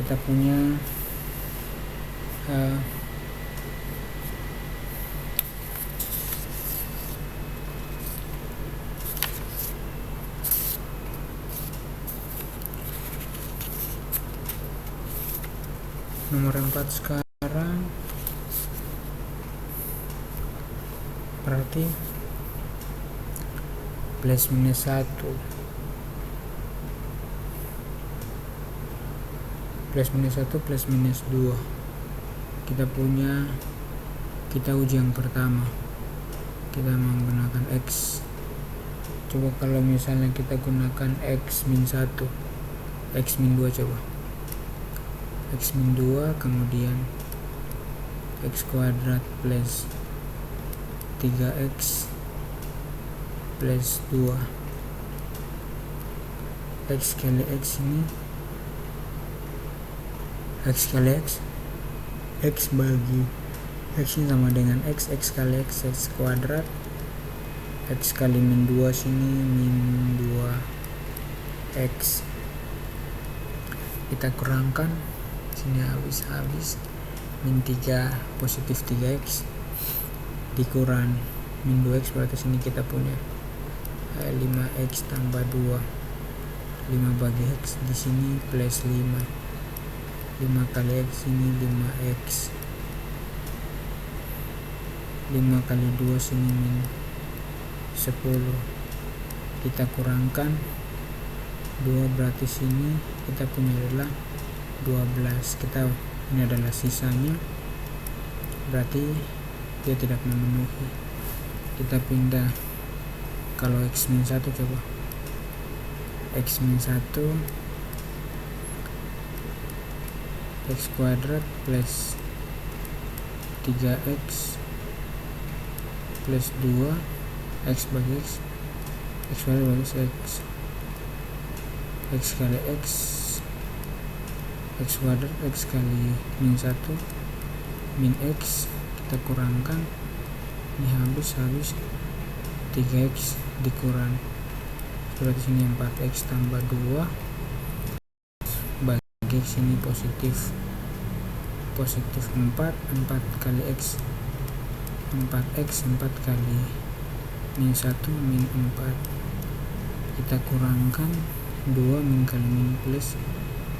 Kita punya nomor 4 sekarang berarti plus minus 1 plus minus 1 plus minus 2 kita uji yang pertama, kita menggunakan X. Coba kalau misalnya kita gunakan X min 1, X min 2, coba X min 2 kemudian X kuadrat plus 3X plus 2 X kali X ini X kali X, X bagi X ini sama dengan X kali X kuadrat, X kali min 2 sini min 2X, kita kurangkan sini habis min 3 positif 3X dikurang min 2X, berarti sini kita punya 5X tambah 2, 5 bagi X di sini plus 5 kali X ini 5X, 5 kali 2 sini min 10, kita kurangkan 2, berarti sini kita punya adalah 12. Ini adalah sisanya, berarti dia tidak memenuhi. Kita pindah kalau X min 1, coba X min 1 X kuadrat plus 3X plus 2 X bagi X, X kuadrat bagi X, X kali X, X kuadrat X kali min 1 min X, kita kurangkan ini habis 3X dikurang, berarti sini 4X tambah 2 bagi X ini positif 4 kali X, 4X 4 kali min 1 min 4, kita kurangkan 2 min kali min plus,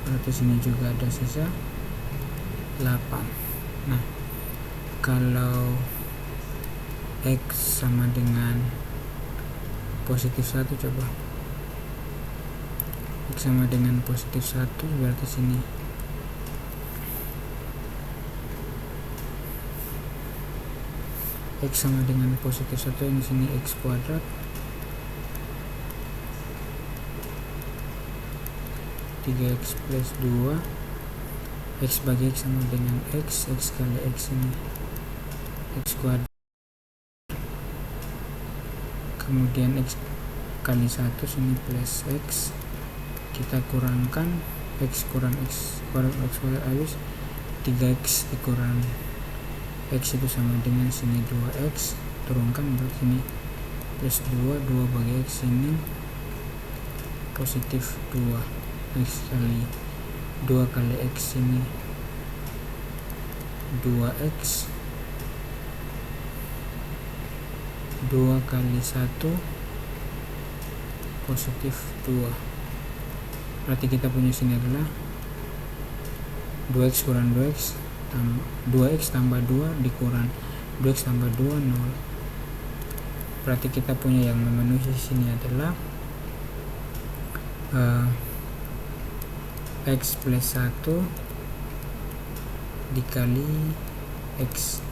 berarti sini juga ada sisa 8. Nah, kalau X sama dengan positif 1, coba X sama dengan positif 1, berarti sini X sama dengan positif 1, ini sini X kuadrat (3X plus 2) X bagi X sama dengan X kali X ini X kuadrat, kemudian X kali 1 sini plus X, kita kurangkan X kurang X kuadrat habis 3X dikurang X itu sama dengan sini 2X, turunkan berarti sini plus 2 bagi X ini positif 2, X kali 2 kali X ini 2X, 2 kali 1 positif 2, berarti kita punya sini adalah 2X kurang 2X tambah 2 dikurang 2X tambah 2 0, berarti kita punya yang memenuhi sini adalah X plus 1 dikali X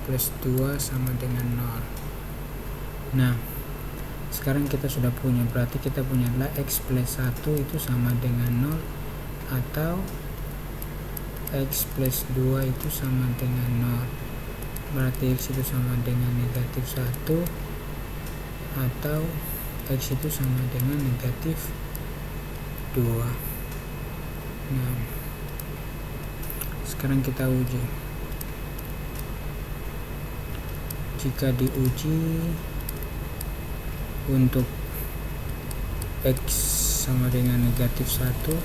plus 2 sama dengan 0. Nah, sekarang kita sudah punya, berarti kita punya adalah X plus 1 itu sama dengan 0 atau X plus 2 itu sama dengan 0, berarti X itu sama dengan negatif 1 atau X itu sama dengan negatif 2. Nah, sekarang kita uji. Jika diuji untuk X sama dengan negatif 1,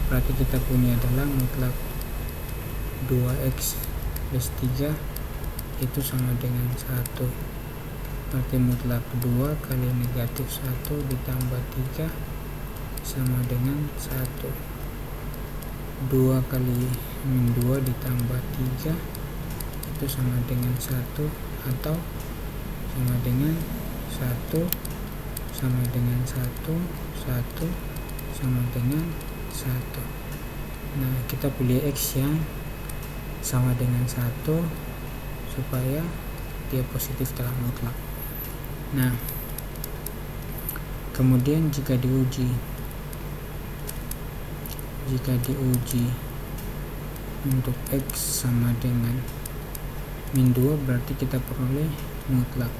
berarti kita punya adalah mutlak 2X plus 3 itu sama dengan 1, berarti mutlak 2 kali negatif 1 ditambah 3 sama dengan 1, 2 kali min 2 ditambah 3 itu sama dengan 1, atau sama dengan 1 sama dengan 1, 1 sama dengan 1. Nah, kita pilih X yang sama dengan 1 supaya dia positif telah mutlak. Nah, kemudian jika diuji untuk X sama dengan min 2, berarti kita peroleh mutlak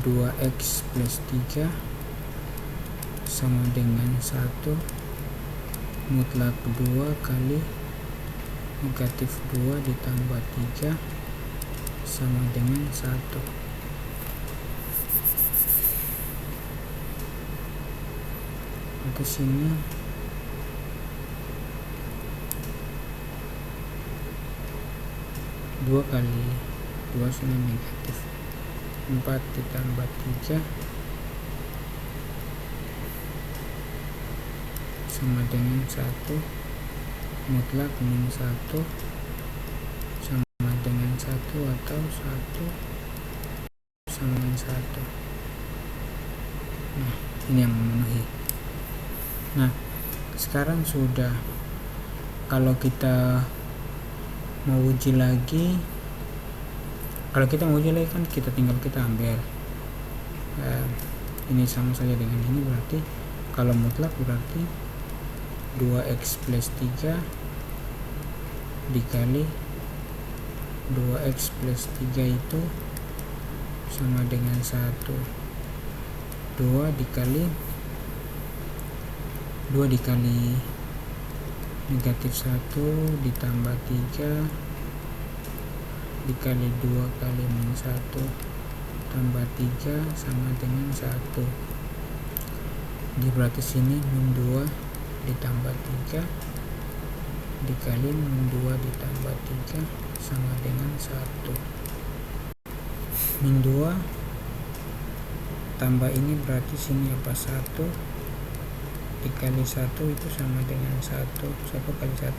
2X plus 3 sama dengan 1 mutlak 2 kali negatif 2 ditambah 3 sama dengan 1. Ke sini dua kali 2 sama negatif 4 ditambah 3 sama dengan 1 mutlak min 1 sama dengan 1, atau 1 sama dengan 1. Nah, ini yang memenuhi. Nah, sekarang sudah, kalau kita mau uji lagi kan kita tinggal ambil ini sama saja dengan ini, berarti kalau mutlak berarti 2X plus 3 dikali 2X plus 3 itu sama dengan 1, 2 dikali negatif 1 ditambah 3 dikali 2 kali min 1 tambah 3 sama dengan 1. Jadi berarti sini min 2 ditambah 3 dikali min 2 ditambah 3 sama dengan 1. Min 2 tambah ini berarti sini apa, 1 dikali 1 itu sama dengan 1 kali 1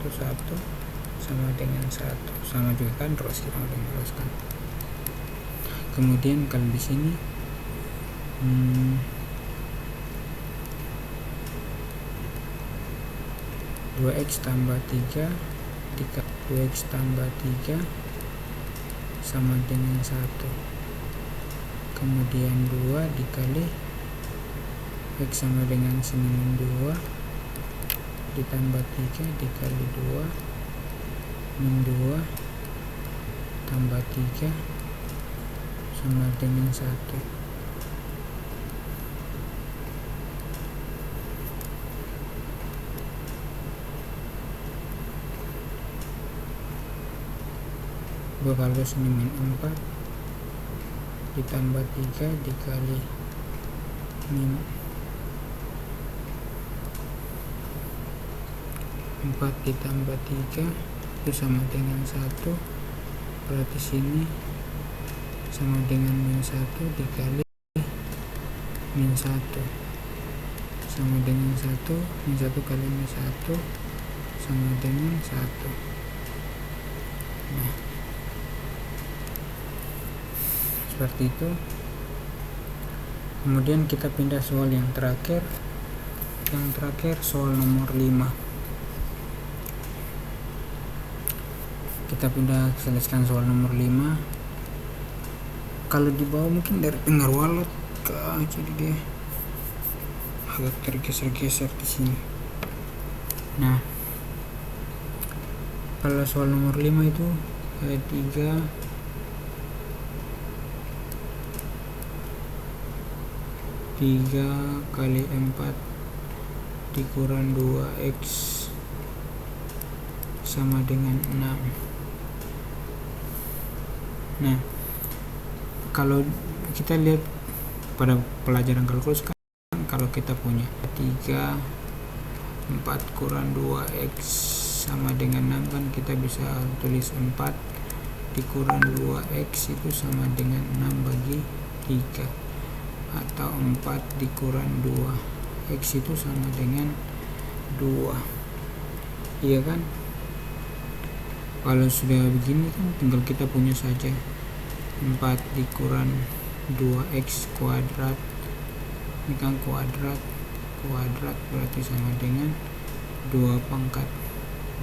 sama dengan 1, sama juga kan, terus kita udah meneruskan. Kemudian kalau di sini 2X tambah 3 dikali 2X tambah 3 sama dengan 1, kemudian 2 dikali X sama dengan sini min 2 ditambah 3 dikali 2 min 2 tambah 3 sama dengan 1. Dua kali sini min 4 ditambah 3 dikali min 4 ditambah 3 itu sama dengan 1, berarti sini sama dengan min 1 dikali min 1 sama dengan 1, min 1 kali min 1 sama dengan 1. Nah, seperti itu. Kemudian kita pindah soal yang terakhir soal nomor 5. Kita pindah selesaikan soal nomor 5. Kalau di bawah mungkin dari dengar walet jadi dia agak tergeser-geser di sini. Nah, kalau soal nomor 5 itu 3 kali 4 dikurang 2X sama dengan 6. Nah, kalau kita lihat pada pelajaran kalkulus kan, kalau kita punya 3 4 kurang 2X sama dengan 6 kan, kita bisa tulis 4 dikurang 2X itu sama dengan 6 bagi 3, atau 4 dikurang 2X itu sama dengan 2, iya kan? Kalau sudah begini kan tinggal kita punya saja 4 dikurang 2x kuadrat, ini kan kuadrat berarti sama dengan 2 pangkat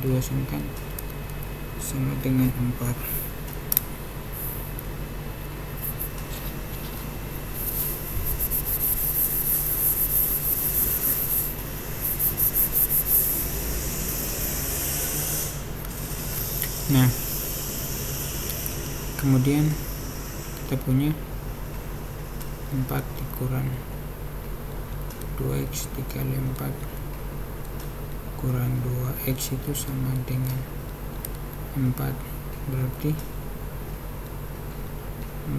2 sini kan sama dengan 4. Nah, kemudian kita punya 4 dikurang 2x dikali 4 kurang 2x itu sama dengan 4, berarti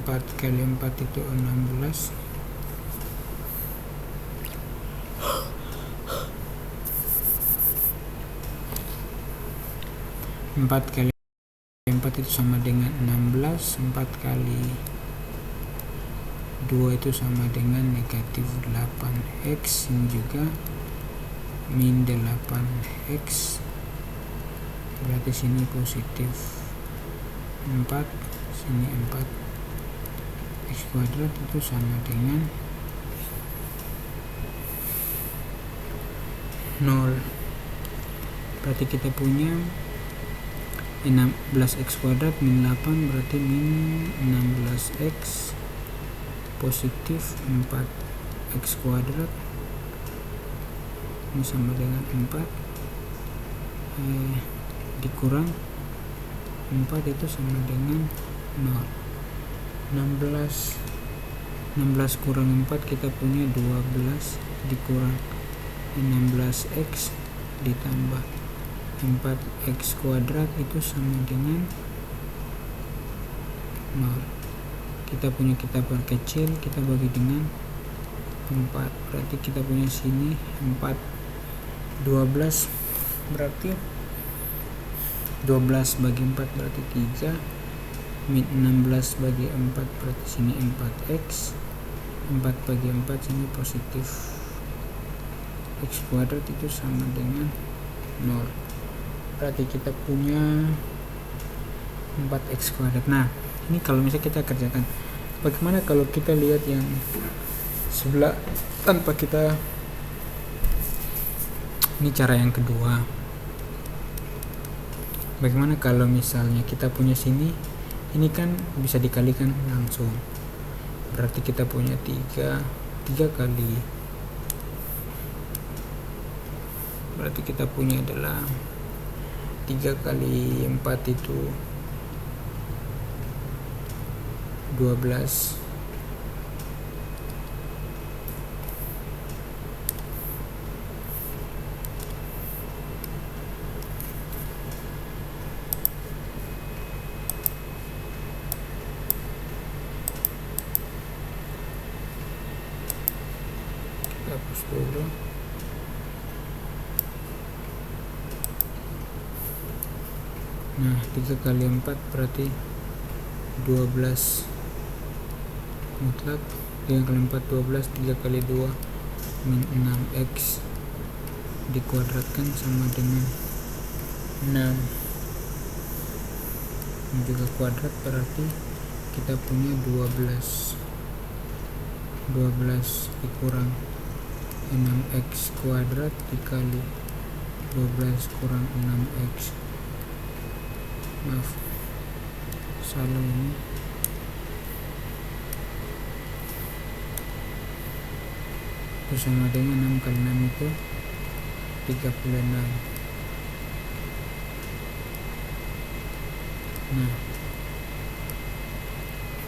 4 kali 4 itu 16. 4 kali 4 itu sama dengan 16, 4 kali 2 itu sama dengan negatif 8x, ini juga min 8x, berarti sini positif 4, sini 4, x kuadrat itu sama dengan 0. Berarti kita punya 16x kuadrat min 8 berarti min 16x positif 4x kuadrat, ini sama dengan 4 dikurang 4 itu sama dengan 0. 16 kurang 4 kita punya 12 dikurang 16x ditambah 4x kuadrat itu sama dengan 0. Kita punya, kita perkecil, kita bagi dengan 4, berarti kita punya sini 4 12, berarti 12 bagi 4 berarti 3, min 16 bagi 4 berarti sini 4x, 4 bagi 4 sini positif x kuadrat itu sama dengan 0. Berarti kita punya 4x kuadrat. Nah, ini kalau misalnya kita kerjakan, bagaimana kalau kita lihat yang sebelah tanpa kita, ini cara yang kedua. Bagaimana kalau misalnya kita punya sini, ini kan bisa dikalikan langsung, berarti kita punya 3 kali, berarti kita punya adalah 3 kali 4 itu 12, kita hapus dulu. Nah, 3 kali 4 berarti 12 mutlak, 3 kali 4 12, 3 kali 2 min 6x dikuadratkan sama dengan 6, ini juga kuadrat, berarti kita punya 12 dikurang 6x kuadrat dikali 12 kurang 6x, maaf salah ini, itu sama dengan 6 kali 6 itu 36. Nah,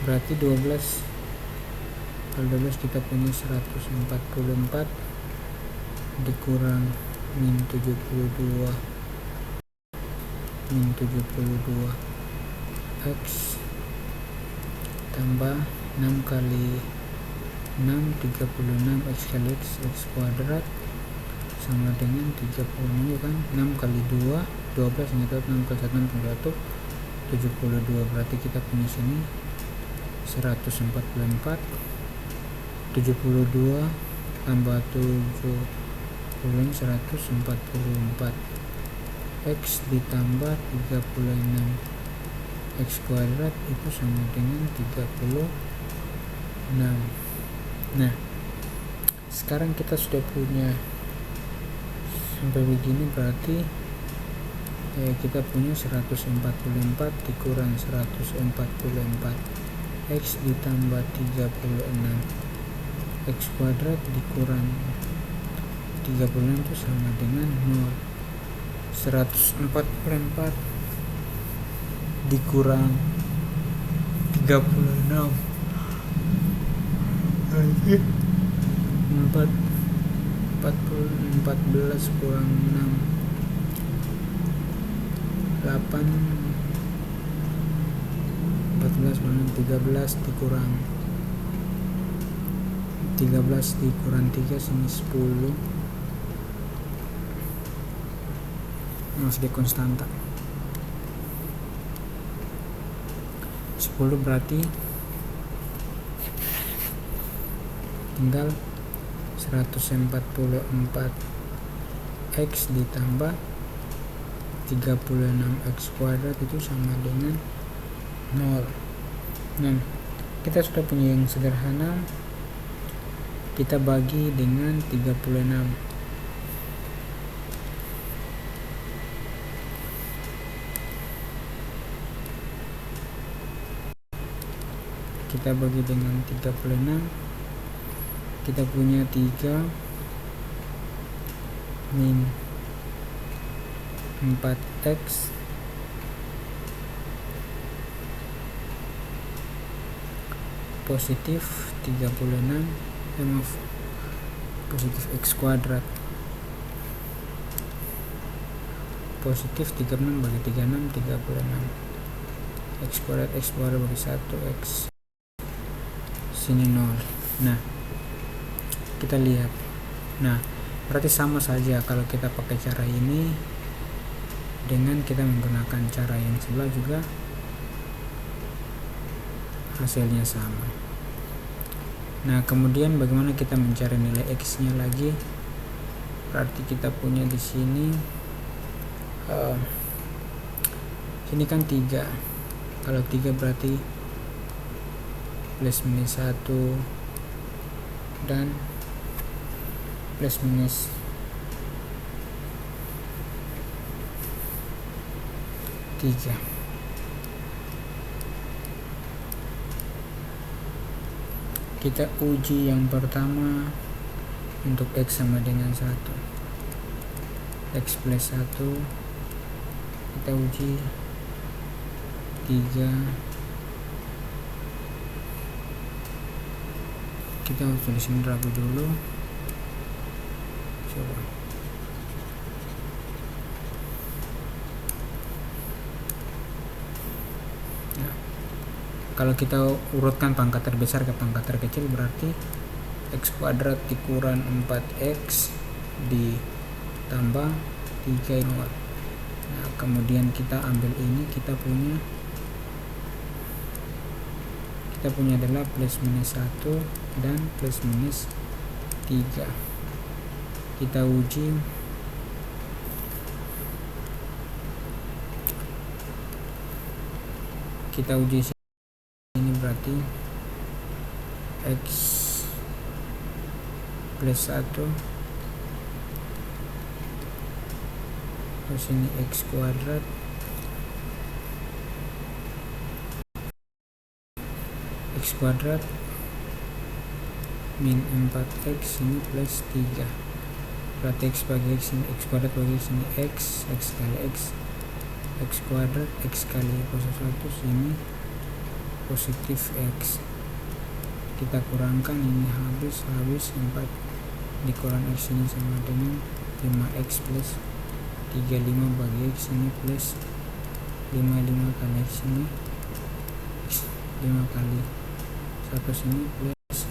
berarti 12 kalau 12 kita punya 144 dikurang min 72 x tambah 6 kali 6 36 x kali x kuadrat sama dengan 36 kan, 6 kali 2 12, ini 6 kali 1 6 kali 1 72, berarti kita punya sini 144 72 tambah 70 144 X ditambah 36 X kuadrat itu sama dengan 36. Nah, sekarang kita sudah punya sampai begini, berarti kita punya 144 dikurang 144 X ditambah 36 X kuadrat dikurang 36 itu sama dengan 0. 144 dikurang 36 14 kurang 6 8 14 kurang 13 dikurang 3 sini 10 masih di konstanta 10, berarti tinggal 144 X ditambah 36 X kuadrat itu sama dengan 0. Nah, kita sudah punya yang sederhana, kita bagi dengan 36. Kita bagi dengan 36, kita punya 3 min 4X positif 36, positif X kuadrat positif 36 bagi 36 36 X kuadrat bagi 1 X sini 0. Nah, kita lihat, nah berarti sama saja kalau kita pakai cara ini dengan kita menggunakan cara yang sebelah juga hasilnya sama. Nah, kemudian bagaimana kita mencari nilai X nya lagi? Berarti kita punya di sini sini kan 3, kalau 3 berarti plus minus 1 dan plus minus 3. Kita uji yang pertama untuk X sama dengan 1, X plus 1, kita uji 3. Kita harus tulisin ragu dulu, coba. Nah, kalau kita urutkan pangkat terbesar ke pangkat terkecil, berarti X kuadrat dikurang 4X ditambah 3 0. Nah, kemudian kita ambil ini, kita punya adalah plus minus 1 dan plus minus 3. Kita uji, sini berarti X plus 1 terus ini X kuadrat min 4X ini plus 3, berarti X bagi X ini X kuadrat bagi sini X kali X kuadrat X kali positif 1 sini positif X. Kita kurangkan, ini habis 4 dikurang X ini sama dengan 5X plus 35 bagi X ini plus 5 kali X ini 5 kali 1 sini plus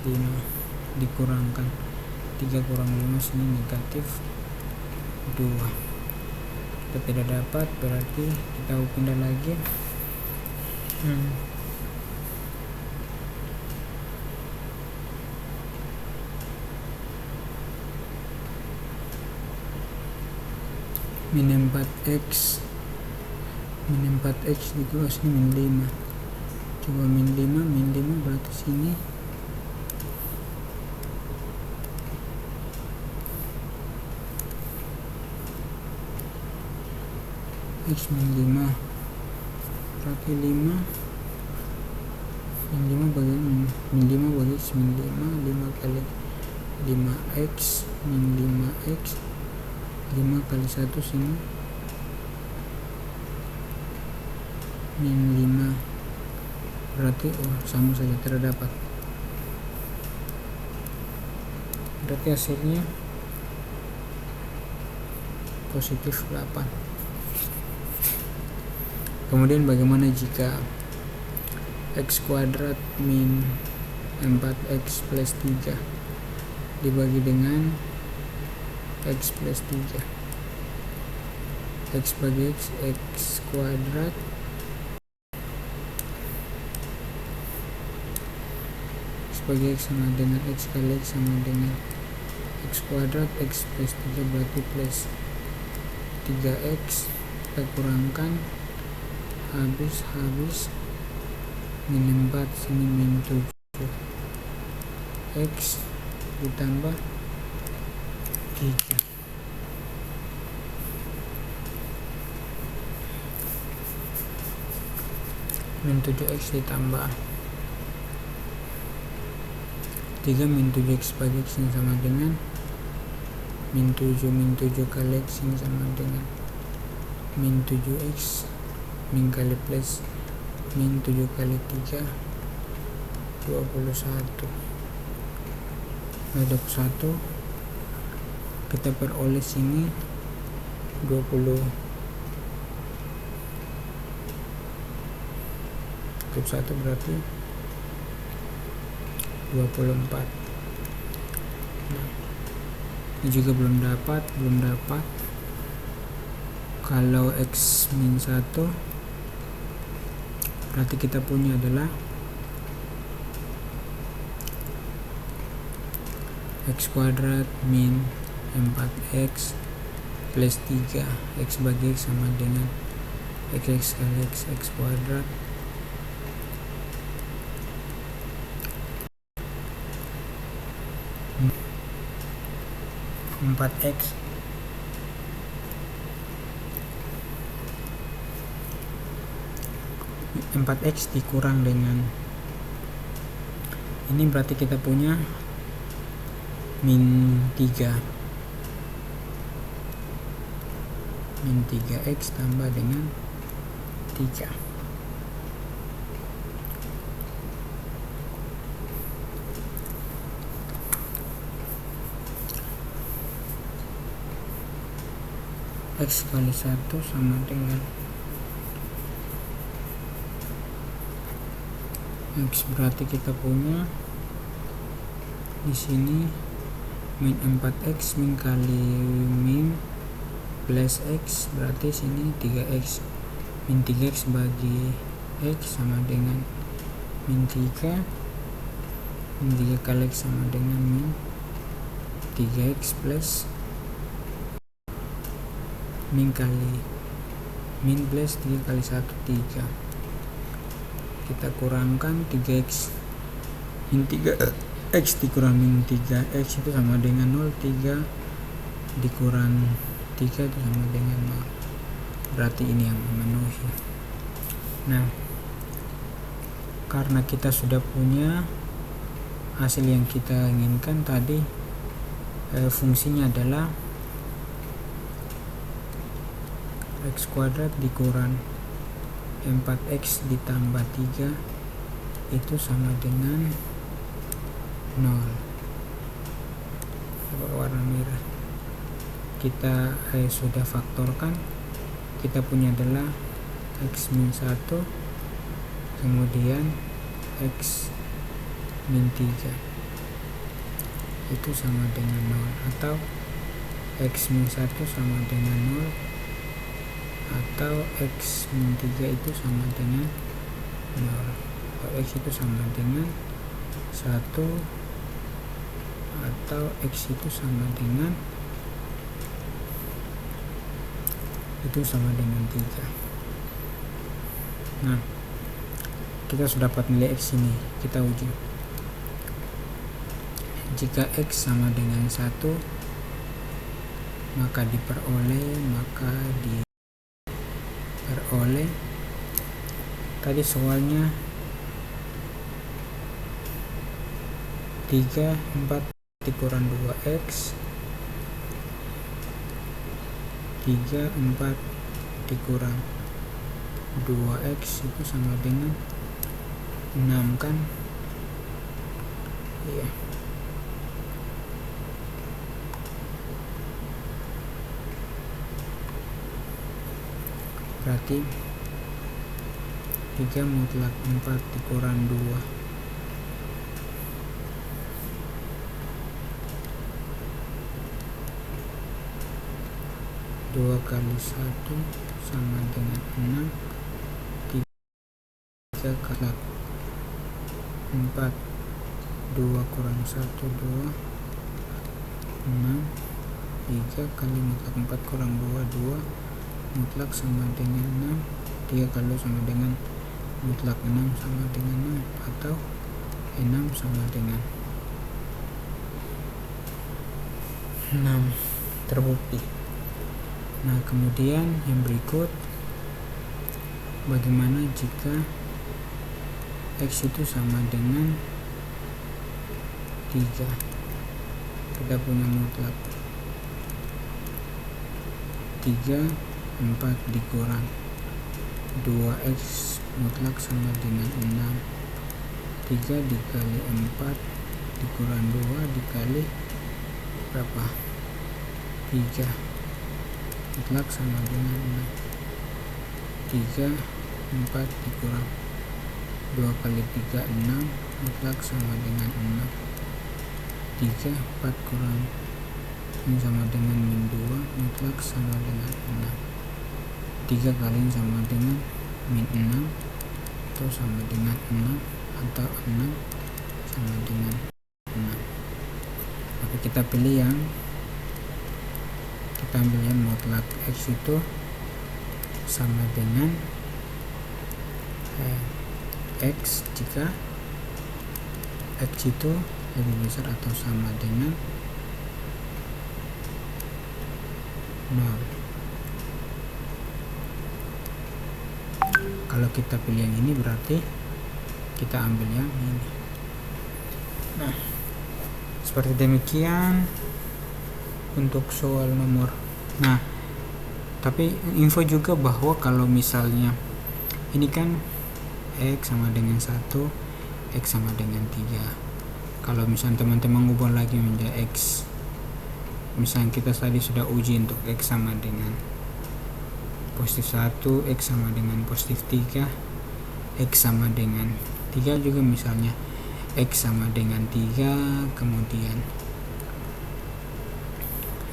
5 dikurangkan 3 kurang 5 sini negatif 2. Kita tidak dapat, berarti kita pindah lagi. min 4x dikurangi sini min 5. Coba min 5 berarti sini x min 5 berarti 5 bagi x min 5 kali 5x min 5x 5 kali 1 sini min 5 berarti sama saja terdapat. Berarti hasilnya positif 8. Kemudian bagaimana jika x kuadrat min 4x plus 3 dibagi dengan x plus 3? X bagi x kuadrat bagi x sama dengan x kali x sama dengan x kuadrat, x plus 3 berarti plus 3x, kita kurangkan habis min 4 sini min 7 x ditambah 3 min 7x ditambah 3 min 7x bagi x yang sama dengan min 7 kali x yang sama dengan min 7x min kali plus min 7 kali 3 21. Ada 21 kita peroleh sini 21 berarti 24. Ini juga belum dapat. Kalau x min 1 berarti kita punya adalah x kuadrat min 4x plus 3 x bagi x sama dengan x kali x kuadrat x dikurang dengan ini berarti kita punya min 3x tambah dengan 3. X kali 1 sama dengan X, berarti kita punya di sini min 4x min kali min plus x berarti sini 3x min 3x bagi x sama dengan min 3 kali x sama dengan min 3x plus min plus 3 kali 1 3. Kita kurangkan 3x min 3x dikurang min 3x itu sama dengan 0. 3 dikurang 3 itu sama dengan 0. Berarti ini yang memenuhi. Nah, karena kita sudah punya hasil yang kita inginkan tadi, fungsinya adalah x kuadrat dikurang 4x ditambah 3 itu sama dengan 0. Coba warna merah. Kita sudah faktorkan, kita punya adalah x min 1 kemudian x min 3 itu sama dengan 0, atau x min 1 sama dengan 0, atau x min 3 itu sama dengan 0, atau x itu sama dengan 1, atau x itu sama dengan itu sama dengan 3. Nah, kita sudah dapat nilai X ini, kita uji. Jika X sama dengan 1, maka diperoleh tadi soalnya 3, 4 dikurang 2X, 3, 4 dikurang 2X itu sama dengan 6 kan? Iya. Berarti 3 mutlak 4 dikurang 2 2 kali 1 sama dengan 6. 3 kali 4, 2 kurang 1, 2, 6. 3 kali mutlak 4 kurang 2, 2. Mutlak sama dengan 6. 3 kali sama dengan mutlak 6 sama dengan 6, atau 6 sama dengan 6. Terbukti. Nah, kemudian yang berikut, bagaimana jika X itu sama dengan 3? Kita punya mutlak 3, 4 dikurang 2X mutlak sama dengan 6. 3 dikali 4 dikurang 2 dikali berapa? 3 mutlak sama dengan 6. 3, 4 dikurang 2 kali 3, 6 mutlak sama dengan 6. 3, 4 kurang ini sama dengan min 2 mutlak sama dengan 6. 3 kali sama dengan min 6 atau sama dengan 6, atau 6 sama dengan 6. Maka kita pilih yang kita ambil yang mutlak X itu sama dengan X jika X itu lebih besar atau sama dengan 0. Kalau kita pilih yang ini berarti kita ambil yang ini. Nah, seperti demikian untuk soal nomor. Nah, tapi info juga bahwa kalau misalnya ini kan X sama dengan 1, X sama dengan 3. Kalau misalnya teman-teman ubah lagi menjadi X, misalnya kita tadi sudah uji untuk X sama dengan positif 1, X sama dengan positif 3, X sama dengan 3 juga, misalnya X sama dengan 3, kemudian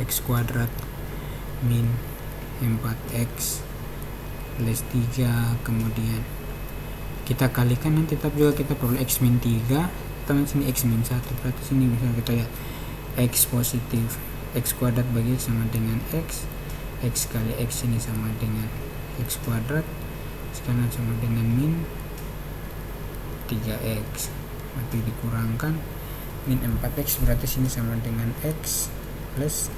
X kuadrat min 4X plus 3, kemudian kita kalikan nanti, tetap juga kita perlu X min 3, teman sini X min 1, berarti sini misalnya kita lihat X positif, X kuadrat bagi X sama dengan X kali X ini sama dengan X kuadrat, sekarang sama dengan min 3X, nanti dikurangkan min 4X, berarti sini sama dengan X plus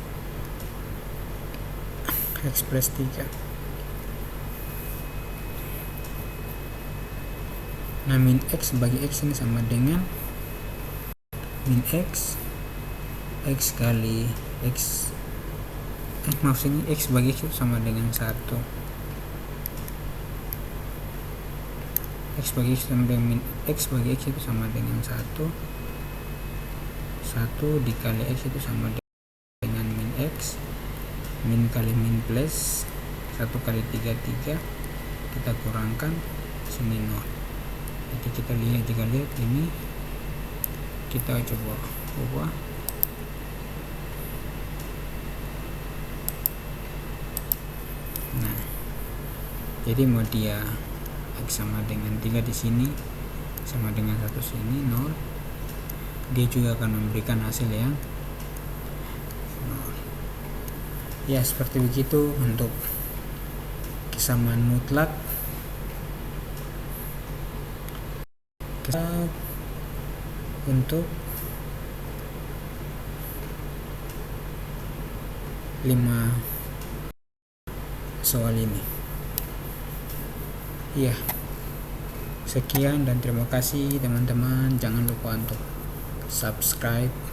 3. Nah, min X bagi X ini sama dengan min X kali X, maksudnya X bagi X sama dengan 1. X bagi X sama dengan min X bagi X itu sama dengan 1. 1 dikali X itu sama dengan min X, min kali min plus 1 kali 3, 3, kita kurangkan sini 0. Jadi kita lihat, jika lihat ini kita coba ubah. Nah, jadi mau dia X sama dengan 3 di sini sama dengan 1 sini 0, dia juga akan memberikan hasil yang 0. Ya, seperti begitu untuk kesamaan mutlak. Untuk 5 soal ini. Ya, sekian dan terima kasih teman-teman. Jangan lupa untuk subscribe